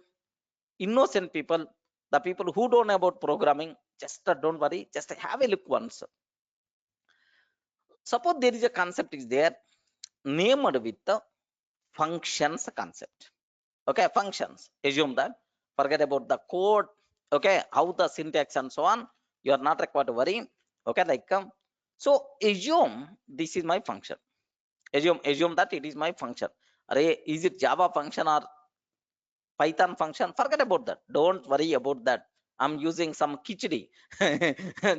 innocent people, the people who don't know about programming, just don't worry. Just have a look once. Suppose there is a concept is there named with the functions concept. Okay, functions. Assume that. Forget about the code. Okay, how the syntax and so on. You are not required to worry. Okay, like so assume this is my function. Assume that it is my function. Array, is it Java function or Python function? Forget about that. Don't worry about that. I'm using some khichdi,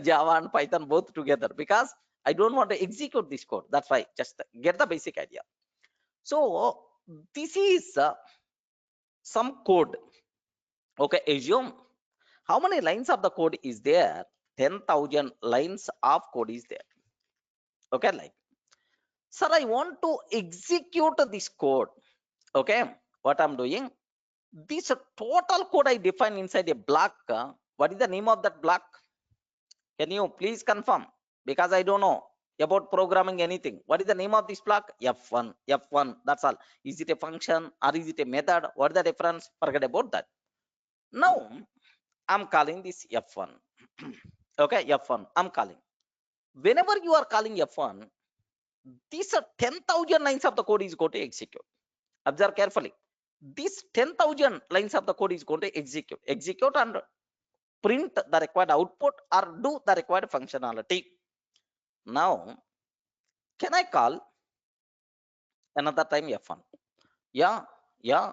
Java and Python both together because I don't want to execute this code. That's why just get the basic idea. So this is some code. Okay, assume how many lines of the code is there? 10,000 lines of code is there. Okay, like, sir, I want to execute this code. Okay, what I'm doing? This total code I define inside a block. What is the name of that block? Can you please confirm? Because I don't know about programming anything. What is the name of this block? F1. F1. That's all. Is it a function or is it a method? What is the difference? Forget about that. Now I'm calling this F1. Okay, F1. I'm calling. Whenever you are calling F1, these are 10,000 lines of the code is going to execute. Observe carefully. This 10,000 lines of the code is going to execute and print the required output or do the required functionality. Now, can I call another time F1? Yeah, yeah.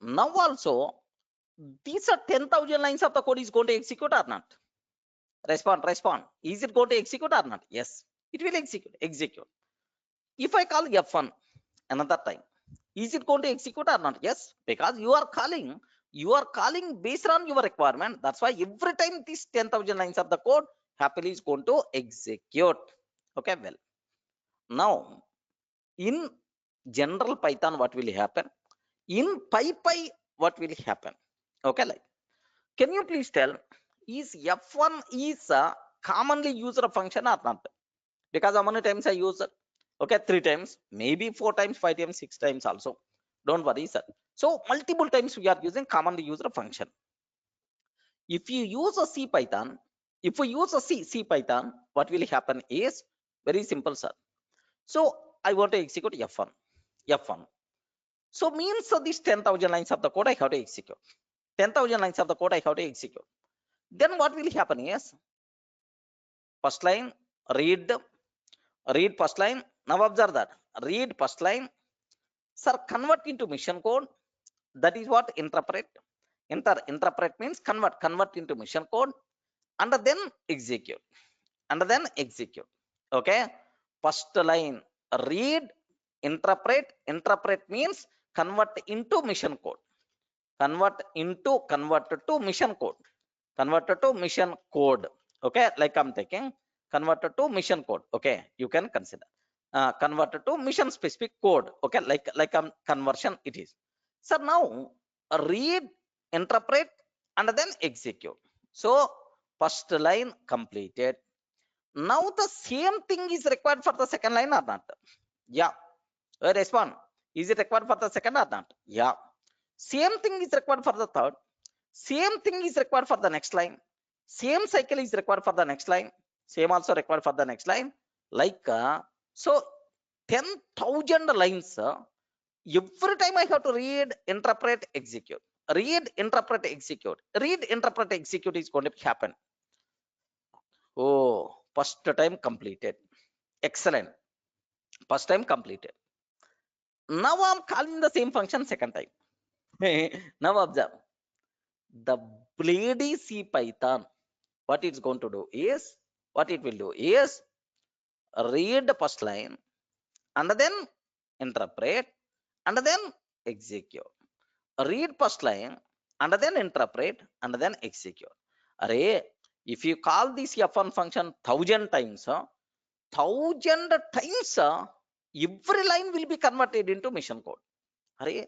Now also, these are 10,000 lines of the code is going to execute or not? Respond. Is it going to execute or not? Yes, it will execute. If I call F1 another time, is it going to execute or not? Yes, because you are calling based on your requirement. That's why every time this 10,000 lines of the code happily is going to execute. Okay, well, now in general Python, what will happen? In PyPy, what will happen? Okay, like, can you please tell, is F1 is a commonly used function or not? Because how many times I use it? Okay, 3 times, maybe 4 times, 5 times, 6 times also. Don't worry, sir. So multiple times we are using commonly used function. If you use a C Python, if we use a C Python, what will happen is very simple, sir. So I want to execute F1. F1. So means this 10,000 lines of the code I have to execute. 10,000 lines of the code I have to execute. Then what will happen is first line read first line. Now observe that read first line. Sir, convert into mission code. That is what interpret. Interpret means convert into mission code, and then execute. Okay. First line read, interpret means convert into mission code. Convert to mission code. Converted to mission code. Okay, like I'm taking converted to mission code. Okay, you can consider converted to mission specific code. Okay, like conversion it is. So now read, interpret, and then execute. So first line completed. Now the same thing is required for the second line or not? Yeah. Respond. Is it required for the second or not? Yeah. Same thing is required for the third. Same thing is required for the next line. Same cycle is required for the next line. Same also required for the next line. Like so 10,000 lines. Every time I have to read, interpret, execute. Read, interpret, execute. Read, interpret, execute is going to happen. Oh, first time completed. Excellent. First time completed. Now I'm calling the same function second time. Now observe. The bloody C Python, what it's going to do is, what it will do is read the first line and then interpret, and then execute. Read first line, and then interpret, and then execute. Array, if you call this f1 function 1,000 times, 1,000 times, every line will be converted into mission code. Array,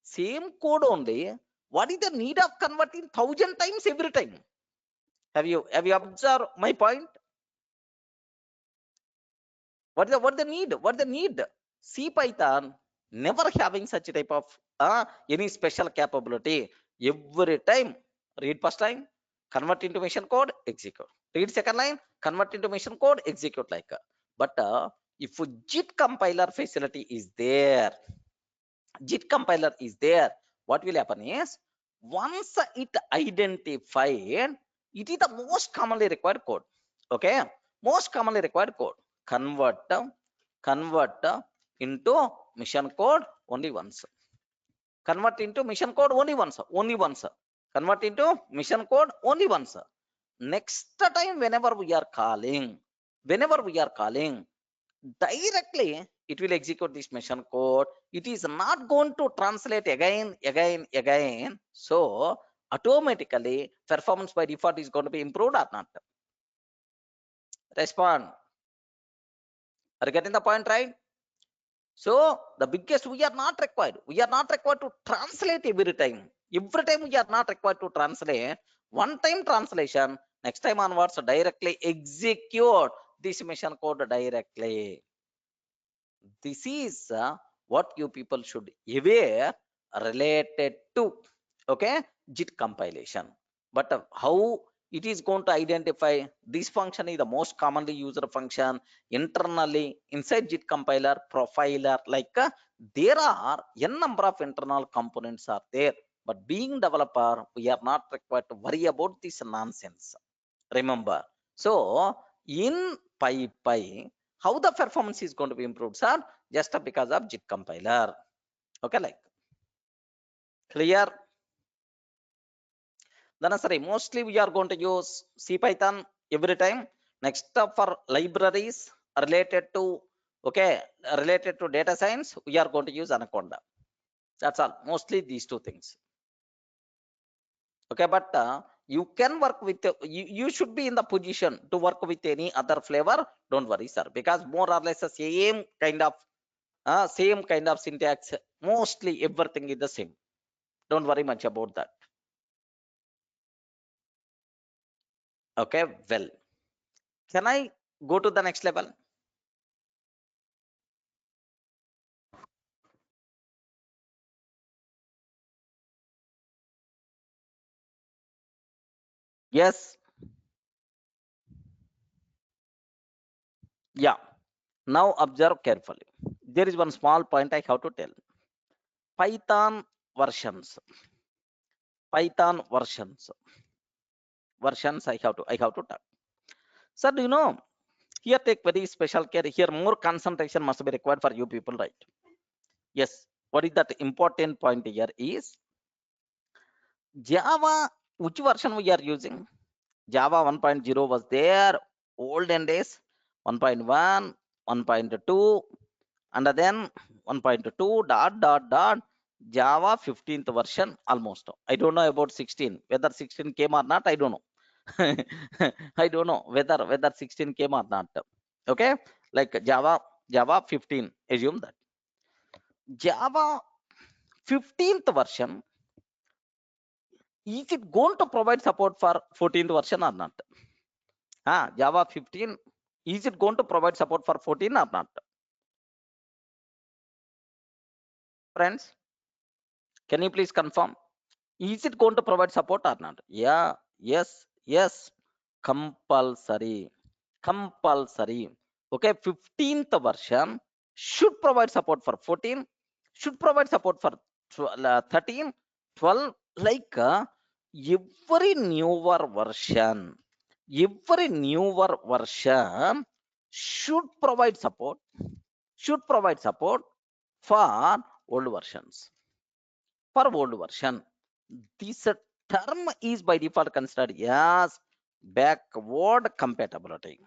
same code only. What is the need of converting 1,000 times every time? Have you observed my point? What the need? What the need? C Python never having such type of any special capability. Every time read first line, convert into mission code, execute. Read second line, convert into mission code, execute like. But if a JIT compiler facility is there, JIT compiler is there, what will happen is once it identified, it is the most commonly required code. Okay, most commonly required code. Convert into mission code only once. Convert into mission code only once. Only once. Convert into mission code only once. Next time, whenever we are calling, directly it will execute this mission code. It is not going to translate again. So automatically performance by default is going to be improved or not? Respond. Are you getting the point, right? So the biggest, we are not required to translate every time. Every time we are not required to translate. One time translation, next time onwards directly execute this mission code directly. This is what you people should aware related to, okay, JIT compilation. But how it is going to identify this function is the most commonly used function internally inside JIT compiler profiler. Like there are n number of internal components are there, but being developer, we are not required to worry about this nonsense. Remember, so in PyPy, how the performance is going to be improved, sir? Just because of JIT compiler. Okay, like clear? Then sorry, mostly we are going to use C Python every time. Next up for libraries related to, okay, related to data science, we are going to use Anaconda. That's all. Mostly these two things. Okay, but you can work with you should be in the position to work with any other flavor. Don't worry, sir, because more or less the same kind of syntax. Mostly everything is the same. Don't worry much about that. Okay, well, can I go to the next level? Yes. Yeah. Now observe carefully. There is one small point I have to tell. Python versions. Python versions. Versions I have to talk. Sir, do you know? Here take very special care. Here more concentration must be required for you people, right? Yes. What is that important point here is Java, which version we are using? Java 1.0 was there, olden days, 1.1, 1.2, and then 1.2 dot Java 15th version almost. I don't know about 16. Whether 16 came or not, I don't know. I don't know whether 16 came or not. Okay, like Java 15. Assume that Java 15th version, is it going to provide support for 14th version or not? Java 15, is it going to provide support for 14 or not? Friends, can you please confirm? Is it going to provide support or not? Yeah, yes, compulsory. Okay, 15th version should provide support for 14, should provide support for 13, 12, like every newer version, should provide support, for old versions. For old version, this term is by default considered as backward compatibility.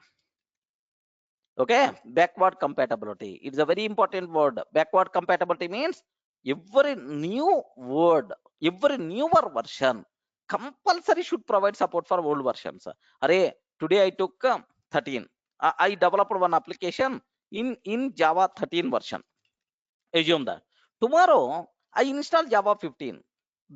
Okay, backward compatibility. It's a very important word. Backward compatibility means every new word, every newer version compulsory should provide support for old versions. Array, today I took 13. I developed one application in Java 13 version. Assume that. Tomorrow I install Java 15.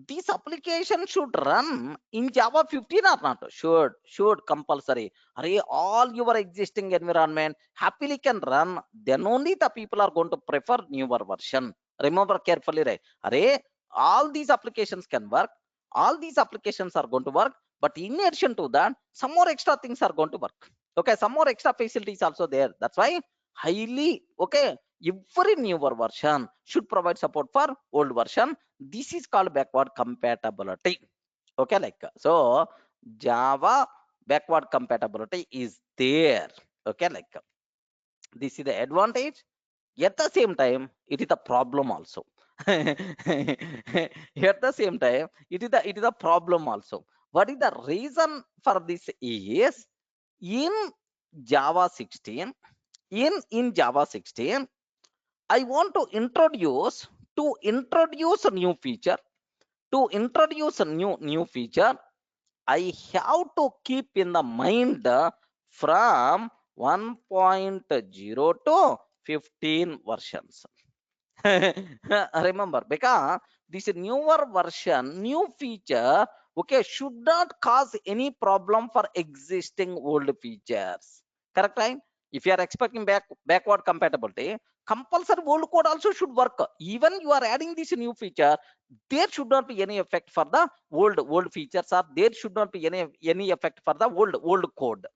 This application should run in Java 15 or not? Should compulsory. Array, all your existing environment happily can run. Then only the people are going to prefer newer version. Remember carefully, right? Array, all these applications can work. All these applications are going to work. But in addition to that, some more extra things are going to work. Okay, some more extra facilities also there. That's why highly okay. Every newer version should provide support for old version. This is called backward compatibility. Okay, like so Java backward compatibility is there. Okay, like this is the advantage. At the same time, it is a problem also. At the same time, it is a problem also. What is the reason for this is in Java 16, in Java 16, I want to introduce a new feature. To introduce a new feature, I have to keep in the mind from 1.0 to 15 versions. Remember, because this newer version, new feature, okay, should not cause any problem for existing old features. Correct, right? If you are expecting backward compatibility, compulsory old code also should work. Even you are adding this new feature, there should not be any effect for the old features, or there should not be any effect for the old code.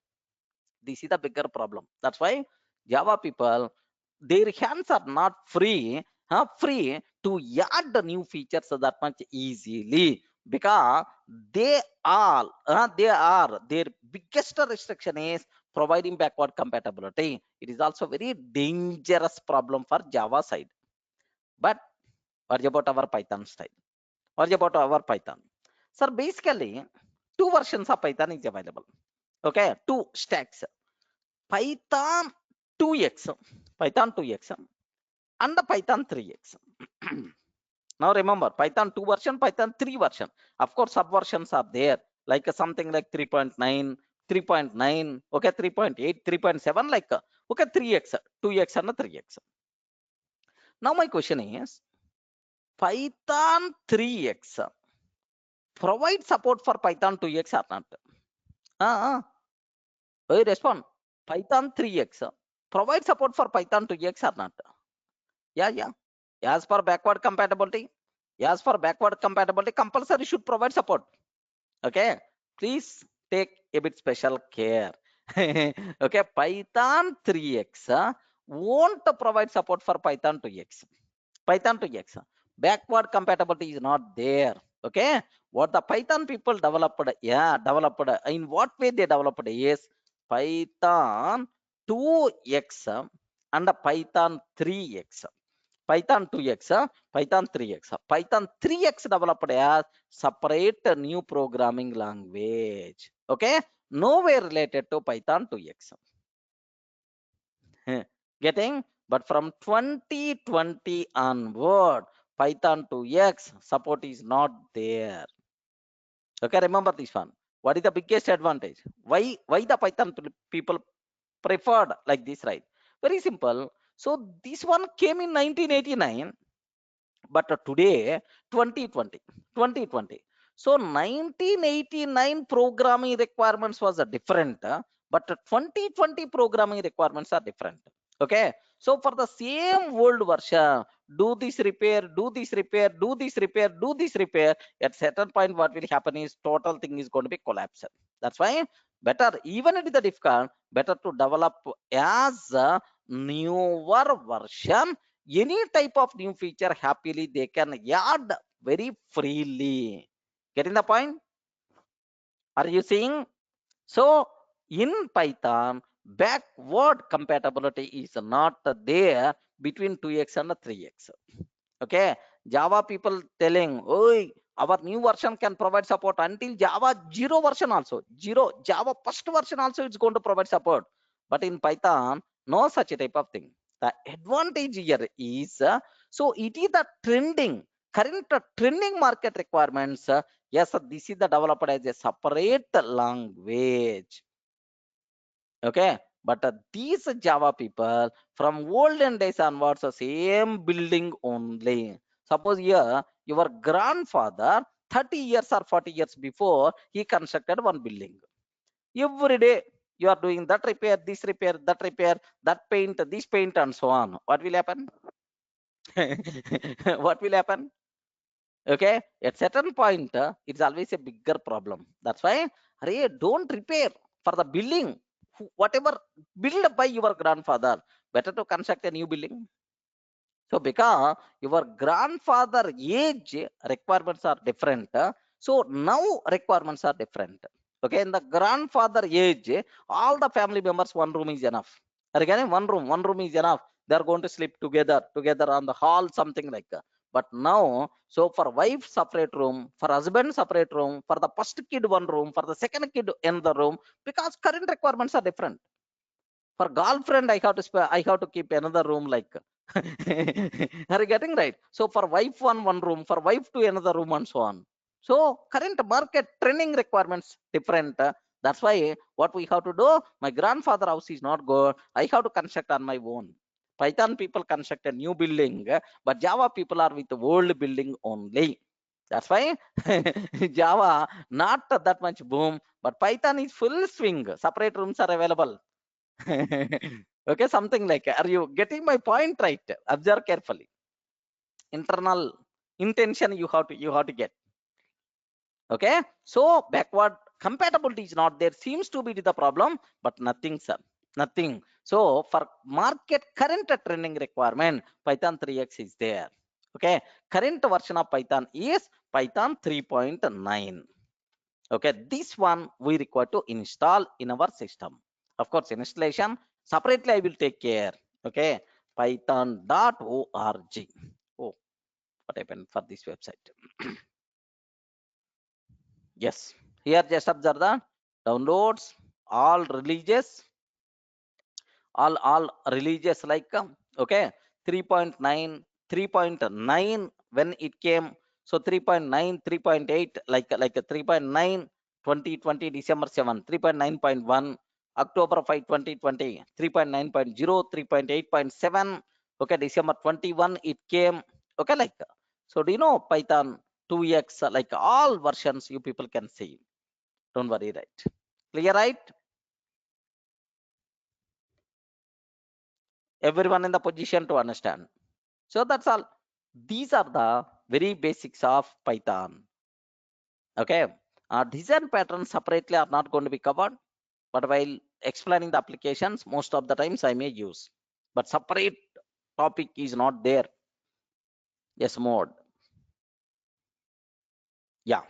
This is the bigger problem. That's why Java people, their hands are not free to add the new features that much easily, because they are their biggest restriction is providing backward compatibility. It is also very dangerous problem for Java side. But what about our Python side? What about our Python? Sir, basically, two versions of Python is available. Okay, two stacks. Python 2x, Python 2x, and the Python 3x. Now remember, Python 2 version, Python 3 version. Of course, subversions are there, like something like 3.9, 3.9, okay, 3.8, 3.7, like okay, 3x, 2x, and 3x. Now my question is, Python 3x provide support for Python 2x or not? Respond. Python 3x provide support for Python 2x or not? Yeah. As for backward compatibility, compulsory should provide support. Okay, please take a bit special care. Okay, Python 3x won't provide support for Python 2x. Python 2x backward compatibility is not there. Okay, what the Python people developed, in what way they developed is Python 2x and Python 3x. Python 2x, Python 3x. Python 3x developed as separate new programming language. Okay, nowhere related to Python 2x. Getting? But from 2020 onward, Python 2x support is not there. Okay, remember this one. What is the biggest advantage? Why the Python people preferred like this, right? Very simple. So this one came in 1989, but today 2020. So 1989 programming requirements was a different, but 2020 programming requirements are different. Okay, so for the same old version, do this repair, do this repair, do this repair, do this repair, at certain point what will happen is total thing is going to be collapsed. That's why better, even it is the difficult, better to develop as a newer version. Any type of new feature happily they can add very freely. Getting the point? Are you seeing? So in Python, backward compatibility is not there between 2x and 3x. Okay, Java people telling, oh, our new version can provide support until Java 0 version also. Java first version also it's going to provide support. But in Python, No such a type of thing. The advantage here is, so it is the trending, current trending market requirements. Yes, this is the developed as a separate language. Okay, but these Java people from olden days onwards, the same building only. Suppose here your grandfather 30 years or 40 years before, he constructed one building. Every day you are doing that repair, this repair, that repair, that paint, this paint, and so on. What will happen? What will happen? Okay, at certain point, it's always a bigger problem. That's why, Arey, don't repair for the building. Whatever built by your grandfather, better to construct a new building. So because your grandfather age requirements are different, so now requirements are different. Okay, in the grandfather age, all the family members, one room is enough. Again, one room is enough. They are going to sleep together on the hall, something like that. But now, so for wife separate room, for husband separate room, for the first kid one room, for the second kid another room, because current requirements are different. For girlfriend, I have to keep another room like. Are you getting right? So for wife one room, for wife to another room, and so on. So current market training requirements different. That's why what we have to do. My grandfather house is not good. I have to construct on my own. Python people construct a new building, but Java people are with the old building only. That's why Java not that much boom, but Python is full swing. Separate rooms are available. Okay, something like, are you getting my point right? Observe carefully. Internal intention you have to get. Okay, so backward compatibility is not there, seems to be the problem, but nothing, sir, nothing. So for market current trending requirement, Python 3x is there. Okay, current version of Python is Python 3.9. Okay, this one we require to install in our system. Of course, installation separately I will take care. Okay, python.org. Oh, what happened for this website? Yes, here just observe the downloads, all releases, all releases like, okay, 3.9, 3.9 when it came. So 3.9, 3.8, like 3.9 2020 December 7, 3.9.1 October 5 2020, 3.9.0, 3.8.7. Okay, December 21 it came. Okay, like, so do you know Python 2x, like all versions you people can see. Don't worry, right? Clear, right? Everyone in the position to understand. So that's all. These are the very basics of Python. Okay, design patterns separately are not going to be covered, but while explaining the applications, most of the times I may use, but separate topic is not there. Yes, mode. Yeah.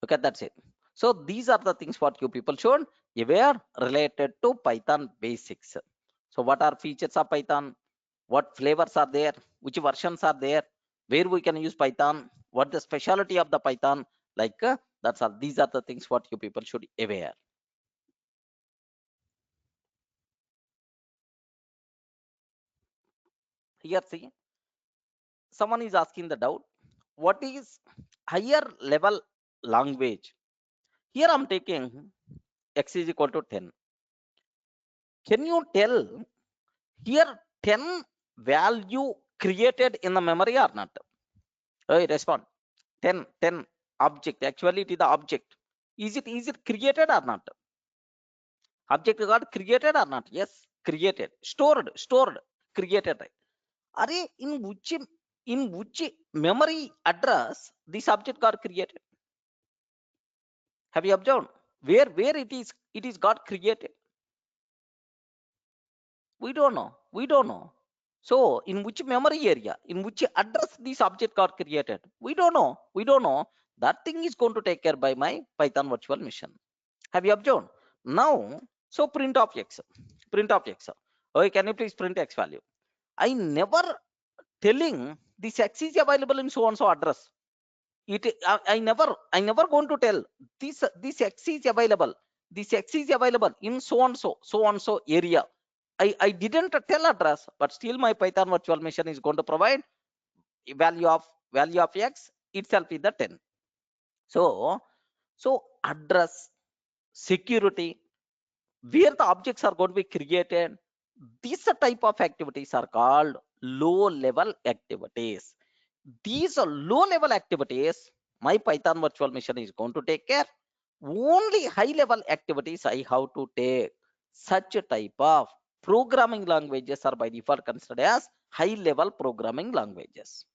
Okay, that's it. So these are the things what you people should aware related to Python basics. So what are features of Python? What flavors are there? Which versions are there? Where we can use Python? What the specialty of the Python? Like, that's all. These are the things what you people should aware. Here, see, someone is asking the doubt. What is higher level language? Here I'm taking x is equal to 10. Can you tell here 10 value created in the memory or not? Hey, respond. 10 object. Actually, it is the object. Is it created or not? Object got created or not? Yes, created. Stored, created. Right? Are in which memory address this object got created? Have you observed? Where it is got created? We don't know. We don't know. So in which memory area, in which address this object got created? We don't know. We don't know. That thing is going to take care by my Python virtual machine. Have you observed? Now, so print of x. Print of x. Okay, can you please print x value? I never telling this x is available in so and so address. I never going to tell this x is available. this X is available in so and so area. I didn't tell address, but still my Python virtual machine is going to provide a value of X itself is the 10. So, so address, security, where the objects are going to be created, these type of activities are called low level activities. These are low level activities my Python virtual machine is going to take care. Only high level activities I have to take. Such a type of programming languages are by default considered as high level programming languages.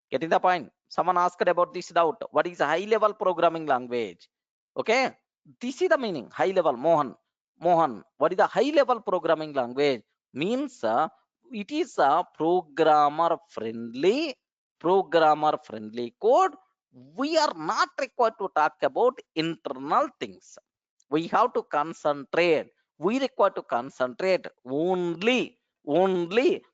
Getting the point? Someone asked about this doubt. What is a high level programming language? Okay. This is the meaning. High level. Mohan. What is the high level programming language? Means it is a programmer friendly code. We are not required to talk about internal things. We have to concentrate. We require to concentrate only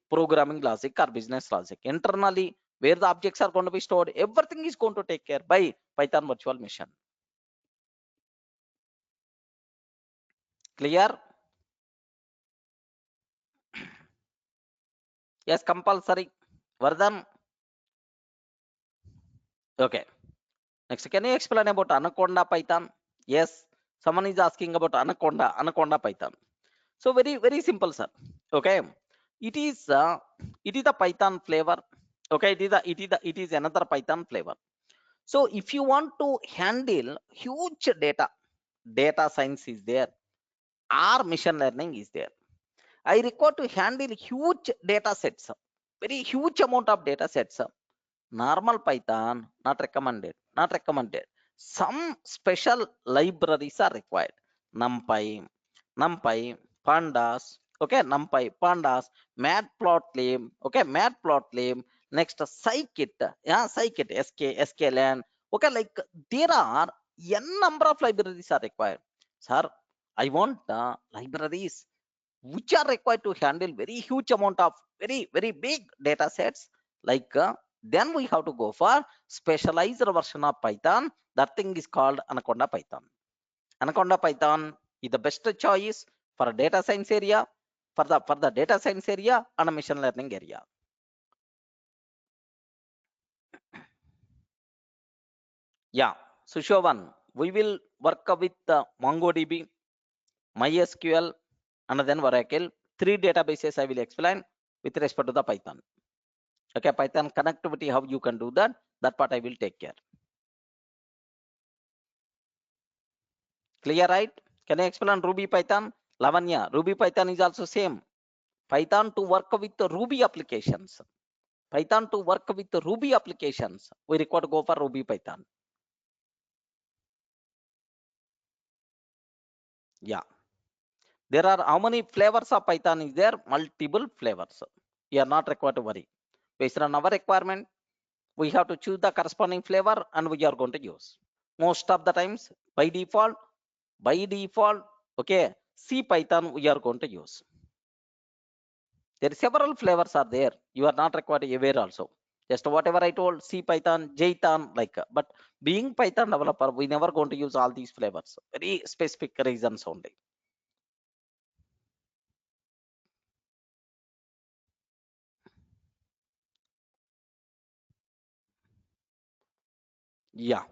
programming logic or business logic. Internally, where the objects are going to be stored, everything is going to take care by Python virtual machine. Clear? Yes, compulsory. Vardhan. Okay. Next, can you explain about Anaconda Python? Yes. Someone is asking about Anaconda Python. So very simple, sir. Okay. It is it is the Python flavor. Okay, it is another Python flavor. So if you want to handle huge data science is there, or machine learning is there. I require to handle huge data sets, very huge amount of data sets. Normal Python, not recommended. Not recommended. Some special libraries are required. NumPy, NumPy, Pandas, okay, NumPy, Pandas, Matplotlib, okay, Matplotlib, next Scikit, yeah, Scikit, sklearn, okay, like there are n number of libraries are required. Sir, I want libraries which are required to handle very huge amount of very big data sets, like then we have to go for specialized version of Python. That thing is called Anaconda Python. Anaconda Python is the best choice for data science area, for the data science area and machine learning area. Yeah. So Shovan, we will work with MongoDB, MySQL, and then Oracle. Three databases I will explain with respect to the Python. Okay, Python connectivity, how you can do that part I will take care. Clear, right? Can I explain Ruby Python? Lavanya, Ruby Python is also same. Python to work with the Ruby applications. Python to work with the Ruby applications, we require to go for Ruby Python. Yeah. There are how many flavors of Python is there? Multiple flavors. You are not required to worry. Based on our requirement, we have to choose the corresponding flavor and we are going to use. Most of the times, by default, okay, C Python we are going to use. There are several flavors are there. You are not required to aware also. Just whatever I told, C Python, Jython, like, but being Python developer, we never going to use all these flavors. Very specific reasons only. Yeah.